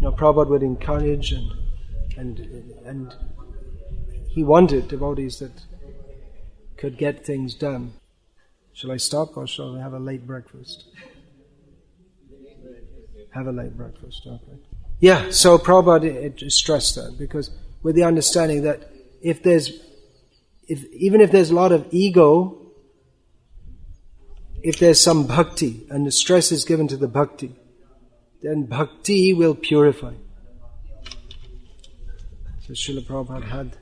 Prabhupada would encourage and he wanted devotees that could get things done. Shall I stop or shall I have a late breakfast? Have a late breakfast, okay. Yeah, so Prabhupada stressed that, because with the understanding that even if there's a lot of ego, if there's some bhakti and the stress is given to the bhakti, then bhakti will purify. So Srila Prabhupada had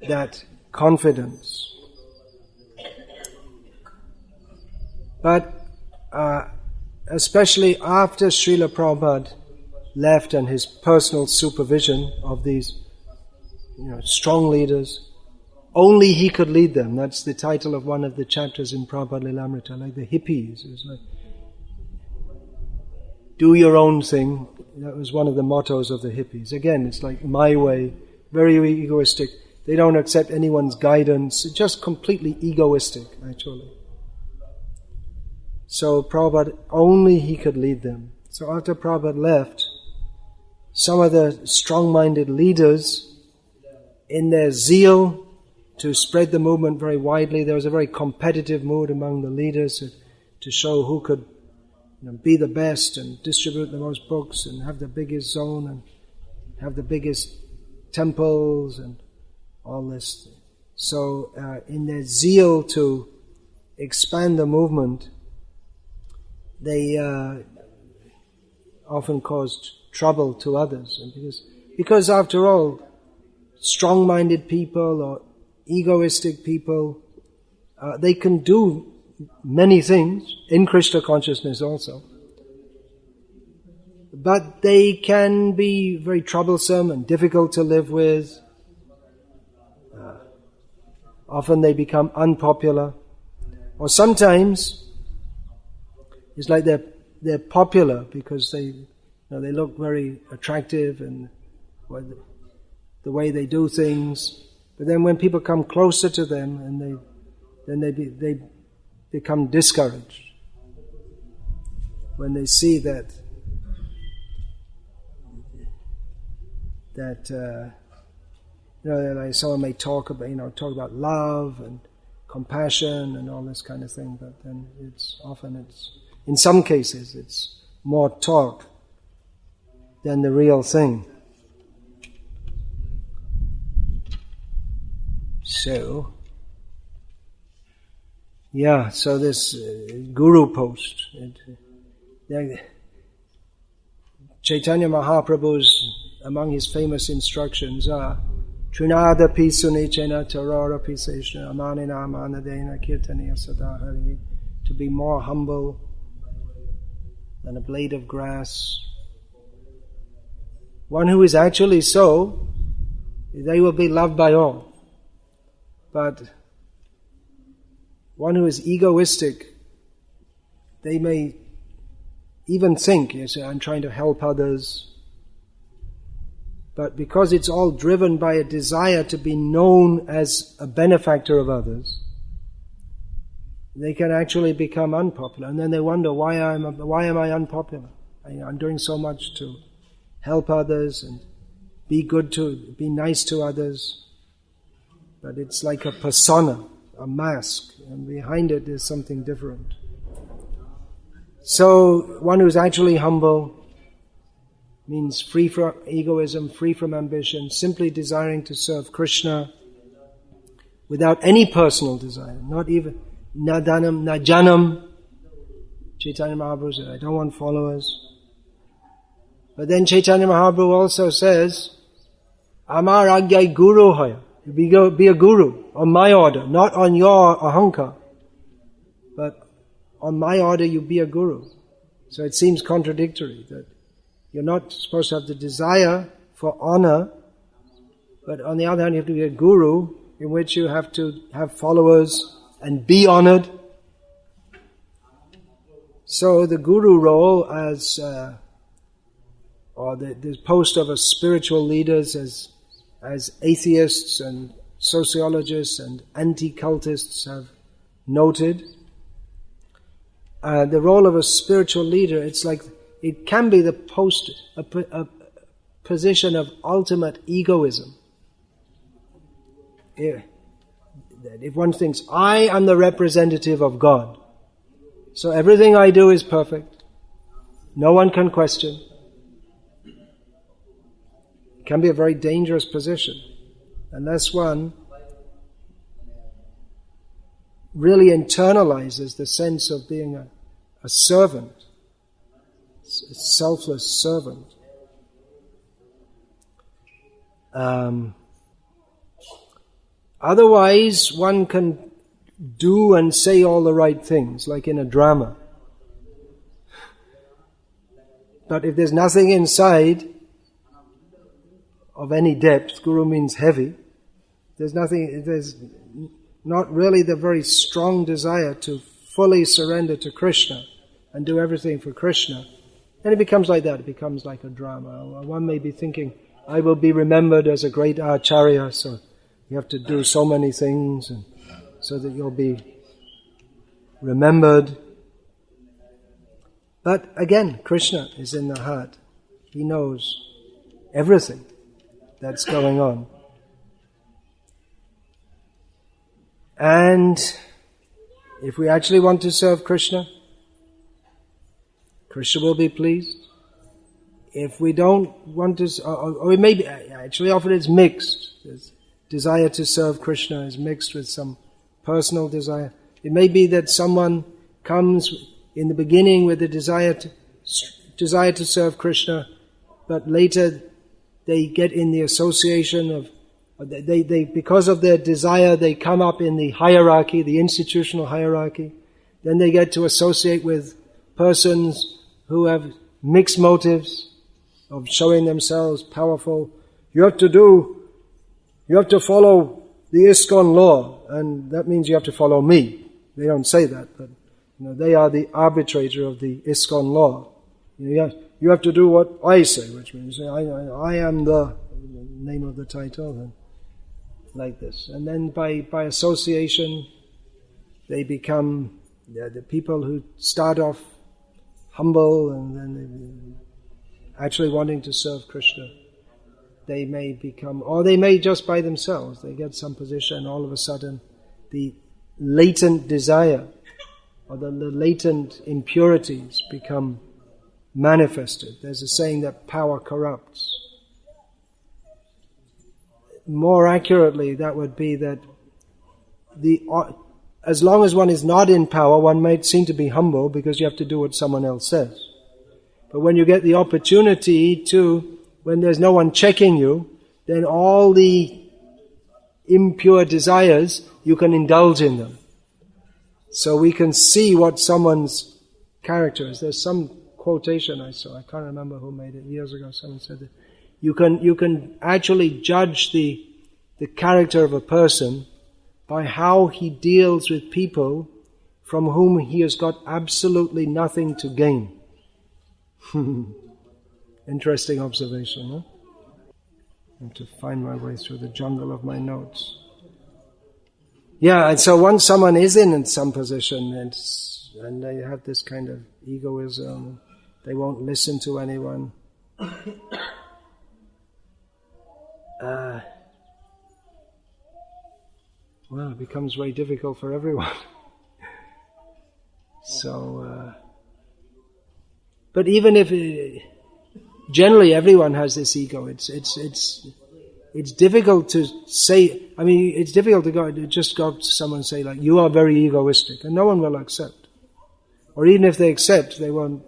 that confidence. But especially after Srila Prabhupada left and his personal supervision of these strong leaders, only he could lead them. That's the title of one of the chapters in Prabhupada Lilamrita, like the hippies. It was like, do your own thing. That was one of the mottos of the hippies. Again, it's like my way, very egoistic. They don't accept anyone's guidance. It's just completely egoistic, actually. So Prabhupada, only he could lead them. So after Prabhupada left, some of the strong-minded leaders, in their zeal to spread the movement very widely, there was a very competitive mood among the leaders to show who could be the best and distribute the most books and have the biggest zone and have the biggest temples and all this. So in their zeal to expand the movement, they often cause trouble to others. And because after all, strong-minded people or egoistic people, they can do many things, in Krishna consciousness also, but they can be very troublesome and difficult to live with. Often they become unpopular. Or sometimes it's like they're popular because they look very attractive and the way they do things. But then when people come closer to them, and they become discouraged when they see that like someone may talk about love and compassion and all this kind of thing, but then in some cases it's more talk than the real thing. So this guru post, Chaitanya Mahaprabhu's, among his famous instructions are Trinadapi Sunichena Tararapi Seshna Amanina Amanadena Kirtaniya Sadahari, to be more humble than a blade of grass. One who is actually so, they will be loved by all. But one who is egoistic, they may even think, I'm trying to help others. But because it's all driven by a desire to be known as a benefactor of others, they can actually become unpopular. And then they wonder, why am I unpopular? I'm doing so much to help others and be nice to others. But it's like a persona, a mask, and behind it is something different. So one who's actually humble means free from egoism, free from ambition, simply desiring to serve Krishna without any personal desire, not even nadanam, najanam. Chaitanya Mahaprabhu said, I don't want followers. But then Chaitanya Mahaprabhu also says, Amar agyai guru hoya. Be a guru on my order, not on your ahankar, but on my order you be a guru. So it seems contradictory that you're not supposed to have the desire for honor, but on the other hand you have to be a guru in which you have to have followers and be honored. So the guru role or the post of a spiritual leaders as atheists and sociologists and anti-cultists have noted, the role of a spiritual leader, it's like it can be the post, a position of ultimate egoism. If one thinks, I am the representative of God, so everything I do is perfect, no one can question. It can be a very dangerous position unless one really internalizes the sense of being a servant, a selfless servant. Otherwise, one can do and say all the right things, like in a drama. But if there's nothing inside of any depth, guru means heavy, there's not really the very strong desire to fully surrender to Krishna and do everything for Krishna, then it becomes like that. It becomes like a drama. One may be thinking, I will be remembered as a great acharya, so you have to do so many things and so that you'll be remembered. But again, Krishna is in the heart. He knows everything that's going on. And if we actually want to serve Krishna, Krishna will be pleased. If we don't want to, or it may be, actually often it's mixed. There's desire to serve Krishna is mixed with some personal desire. It may be that someone comes in the beginning with a desire to serve Krishna, but later they get in the association of, they because of their desire, they come up in the hierarchy, the institutional hierarchy. Then they get to associate with persons who have mixed motives of showing themselves powerful. You have to follow the ISKCON law, and that means you have to follow me. They don't say that, but they are the arbitrator of the ISKCON law. You have to do what I say, which means I am the name of the title, and like this. And then by association, they become the people who start off humble and then they actually wanting to serve Krishna. They may become, or they may just by themselves, they get some position and all of a sudden the latent desire or the latent impurities become manifested. There's a saying that power corrupts. More accurately, that would be that as long as one is not in power, one might seem to be humble because you have to do what someone else says. But when you get the opportunity to, when there's no one checking you, then all the impure desires, you can indulge in them. So we can see what someone's character is. There's some quotation I saw, I can't remember who made it, years ago someone said that you can actually judge the character of a person by how he deals with people from whom he has got absolutely nothing to gain. Interesting observation, huh? I have to find my way through the jungle of my notes. Yeah, and so once someone is in some position and they have this kind of egoism, they won't listen to anyone. Well, it becomes very difficult for everyone. But even if generally everyone has this ego, it's difficult to say. I mean, it's difficult to just go to someone and say like, "You are very egoistic," and no one will accept. Or even if they accept, they won't.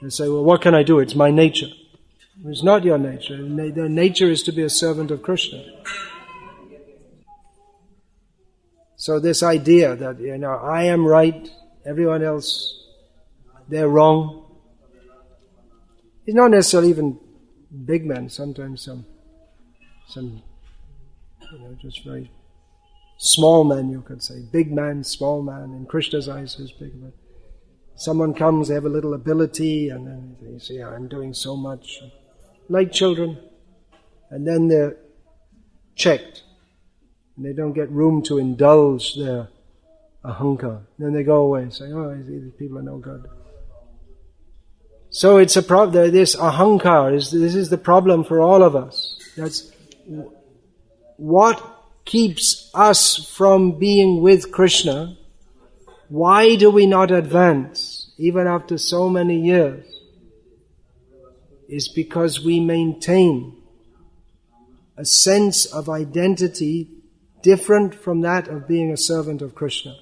They say, "Well, what can I do? It's my nature." It's not your nature. Their nature is to be a servant of Krishna. So this idea that, I am right, everyone else, they're wrong. It's not necessarily even big men. Sometimes some just very small men, you could say. Big man, small man. In Krishna's eyes, who's big man? Someone comes, they have a little ability, and then they say, I'm doing so much. Like children. And then they're checked. And they don't get room to indulge their ahankar. Then they go away and say, these people are no good. So it's a problem. This ahankar, this is the problem for all of us. That's what keeps us from being with Krishna. Why do we not advance, even after so many years? Is because we maintain a sense of identity different from that of being a servant of Krishna.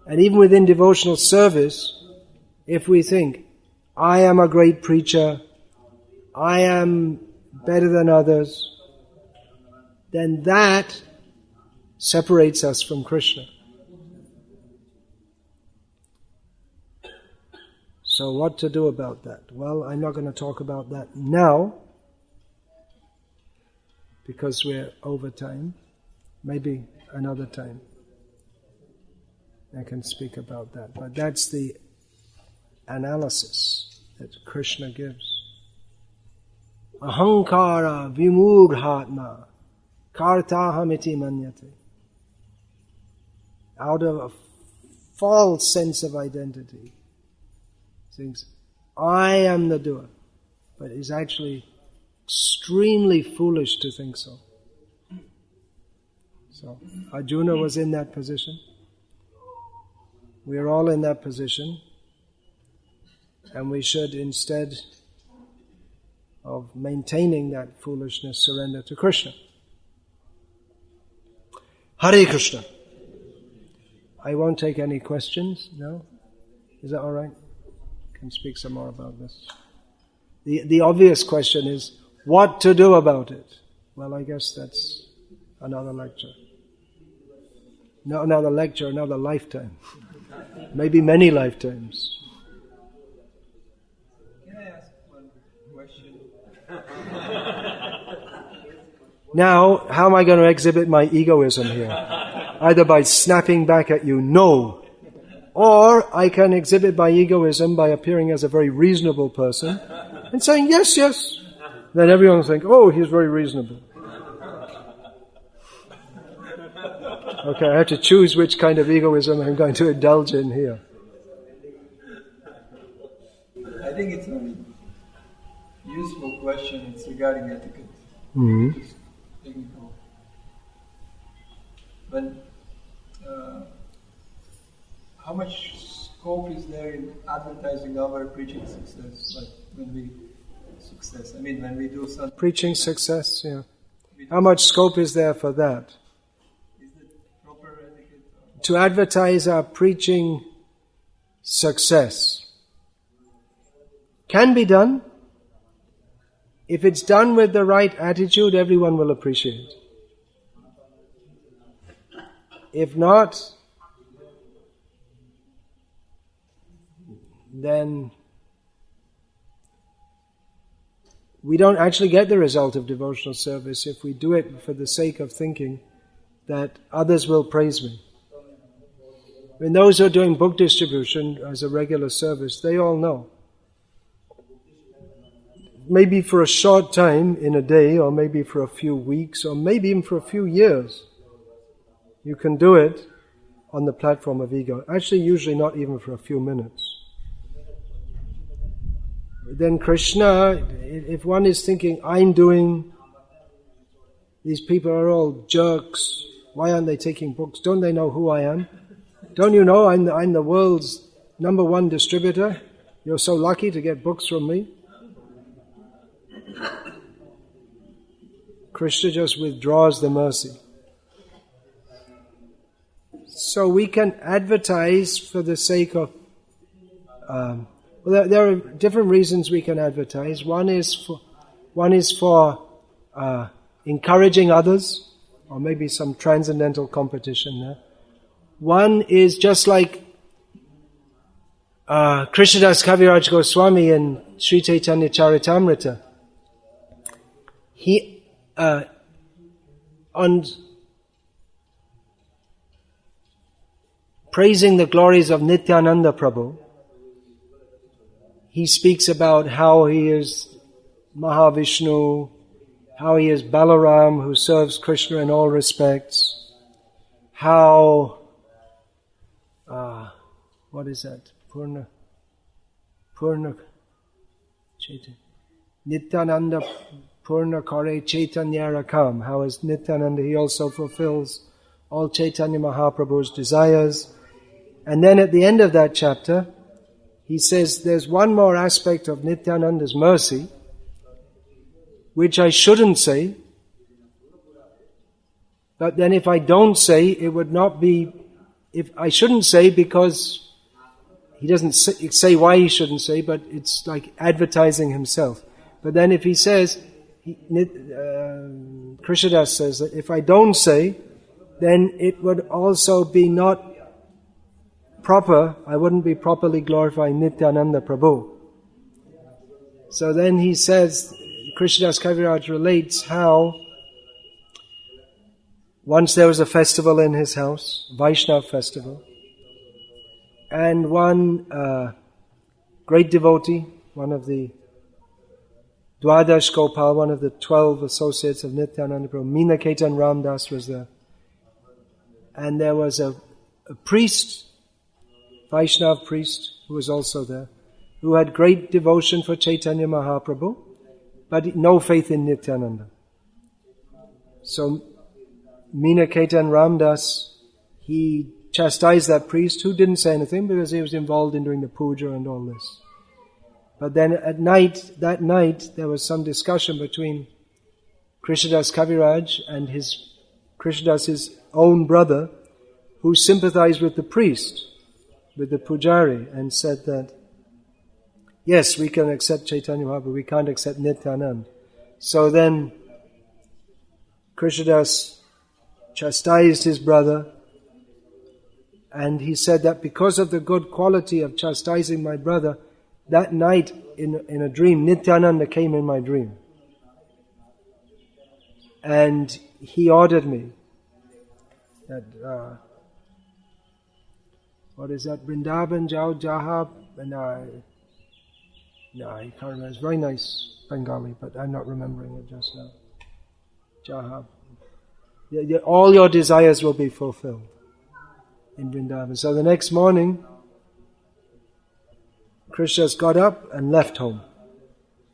And even within devotional service, if we think, I am a great preacher, I am better than others, then that separates us from Krishna. So what to do about that? Well, I'm not going to talk about that now, because we're over time. Maybe another time I can speak about that. But that's the analysis that Krishna gives. Ahankara vimurhatma kartahamiti manyate. Out of a false sense of identity, thinks, I am the doer. But it's actually extremely foolish to think so. So Arjuna was in that position. We are all in that position. And we should, instead of maintaining that foolishness, surrender to Krishna. Hare Krishna. I won't take any questions, no? Is that all right? Can speak some more about this. The obvious question is, what to do about it? Well, I guess that's another lecture. Not another lecture, another lifetime. Maybe many lifetimes.
Can I ask one question?
Now, how am I going to exhibit my egoism here? Either by snapping back at you, no. Or I can exhibit my egoism by appearing as a very reasonable person and saying, yes, yes. Then everyone will think, oh, he's very reasonable. Okay, I have to choose which kind of egoism I'm going to indulge in here.
I think it's a useful question. It's regarding etiquette.
Mm-hmm.
Just technical. But how much scope is there in advertising our preaching success? Like when we do some
preaching success, yeah. How much scope is there for that?
Is it proper etiquette?
To advertise our preaching success can be done. If it's done with the right attitude, everyone will appreciate it. If not, then we don't actually get the result of devotional service if we do it for the sake of thinking that others will praise me. When those who are doing book distribution as a regular service, they all know. Maybe for a short time in a day, or maybe for a few weeks, or maybe even for a few years, you can do it on the platform of ego. Actually, usually not even for a few minutes. Then Krishna, if one is thinking, these people are all jerks, why aren't they taking books? Don't they know who I am? Don't you know I'm the world's #1 distributor? You're so lucky to get books from me. Krishna just withdraws the mercy. So we can advertise for the sake of... there are different reasons we can advertise. One is for encouraging others, or maybe some transcendental competition there. One is just like Krishnadas Kaviraj Goswami in Sri Chaitanya Charitamrita. He on praising the glories of Nityananda Prabhu, he speaks about how he is Mahavishnu, how he is Balaram who serves Krishna in all respects, how, what is that? Purna Chaitanya. Nityananda Purna Kare Chaitanya Rakam. How is Nityananda, he also fulfills all Chaitanya Mahaprabhu's desires. And then at the end of that chapter, he says there's one more aspect of Nityananda's mercy, which I shouldn't say, but then if I don't say, it would not be, if I shouldn't say because he doesn't say why he shouldn't say, but it's like advertising himself. But then if he says, Krishnadas says that if I don't say, then it would also be not proper, I wouldn't be properly glorifying Nityananda Prabhu. So then he says, Krishnadas Kaviraj relates how once there was a festival in his house, Vaishnav festival, and one great devotee, one of the Dwadash Gopal, one of the 12 associates of Nityananda Prabhu, Meenaketan Ramdas was there. And there was a priest, Vaishnav priest, who was also there, who had great devotion for Chaitanya Mahaprabhu, but no faith in Nityananda. So Meenaketan Ramdas, he chastised that priest, who didn't say anything because he was involved in doing the puja and all this. But then that night, there was some discussion between Krishnadas Kaviraj and Krishnadas' own brother, who sympathized with the priest, with the pujari, and said that, yes, we can accept Chaitanya Mahaprabhu, we can't accept Nityananda. So then Krishnadas chastised his brother, and he said that because of the good quality of chastising my brother, that night in a dream, Nityananda came in my dream. And he ordered me that, what is that, Vrindavan Jao Jahab, and I can't remember, it's very nice Bengali, but I'm not remembering it just now. Jahab. All your desires will be fulfilled in Vrindavan. So the next morning, Krishnas got up and left home.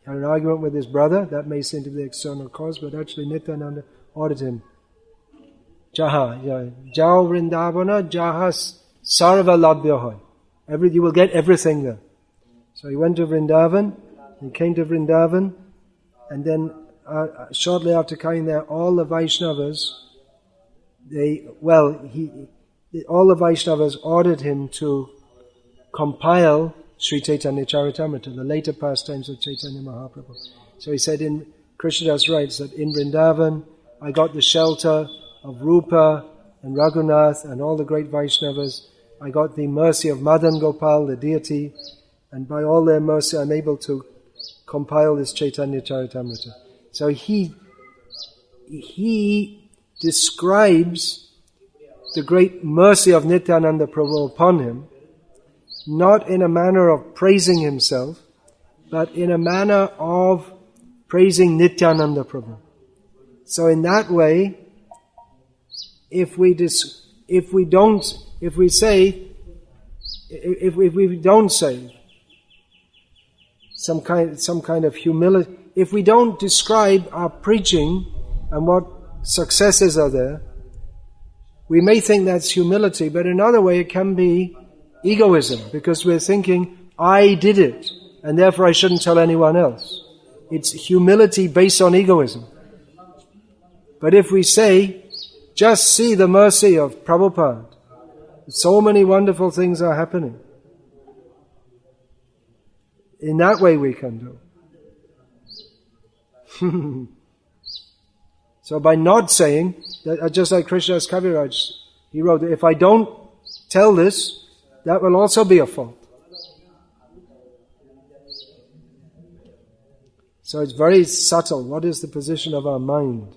He had an argument with his brother. That may seem to be the external cause, but actually Nityananda ordered him, Jaha, Jao Vrindavana, Jaha Sarva Labhya. You will get everything there. So he went to Vrindavan, he came to Vrindavan, and then shortly after coming there, all the Vaishnavas, all the Vaishnavas ordered him to compile Sri Chaitanya Charitamrita, the later pastimes of Chaitanya Mahaprabhu. So he said Krishnadas writes that in Vrindavan, I got the shelter of Rupa and Raghunath and all the great Vaishnavas. I got the mercy of Madan Gopal, the deity, and by all their mercy I'm able to compile this Chaitanya Charitamrita. So he describes the great mercy of Nityananda Prabhu upon him, not in a manner of praising himself, but in a manner of praising Nityananda Prabhu. So in that way, if we don't say some kind of humility, if we don't describe our preaching and what successes are there, we may think that's humility, but another way it can be egoism, because we're thinking, I did it, and therefore I shouldn't tell anyone else. It's humility based on egoism. But if we say, just see the mercy of Prabhupada, so many wonderful things are happening. In that way we can do. So by not saying, just like Krishnadas Kaviraj, he wrote, if I don't tell this, that will also be a fault. So it's very subtle. What is the position of our mind?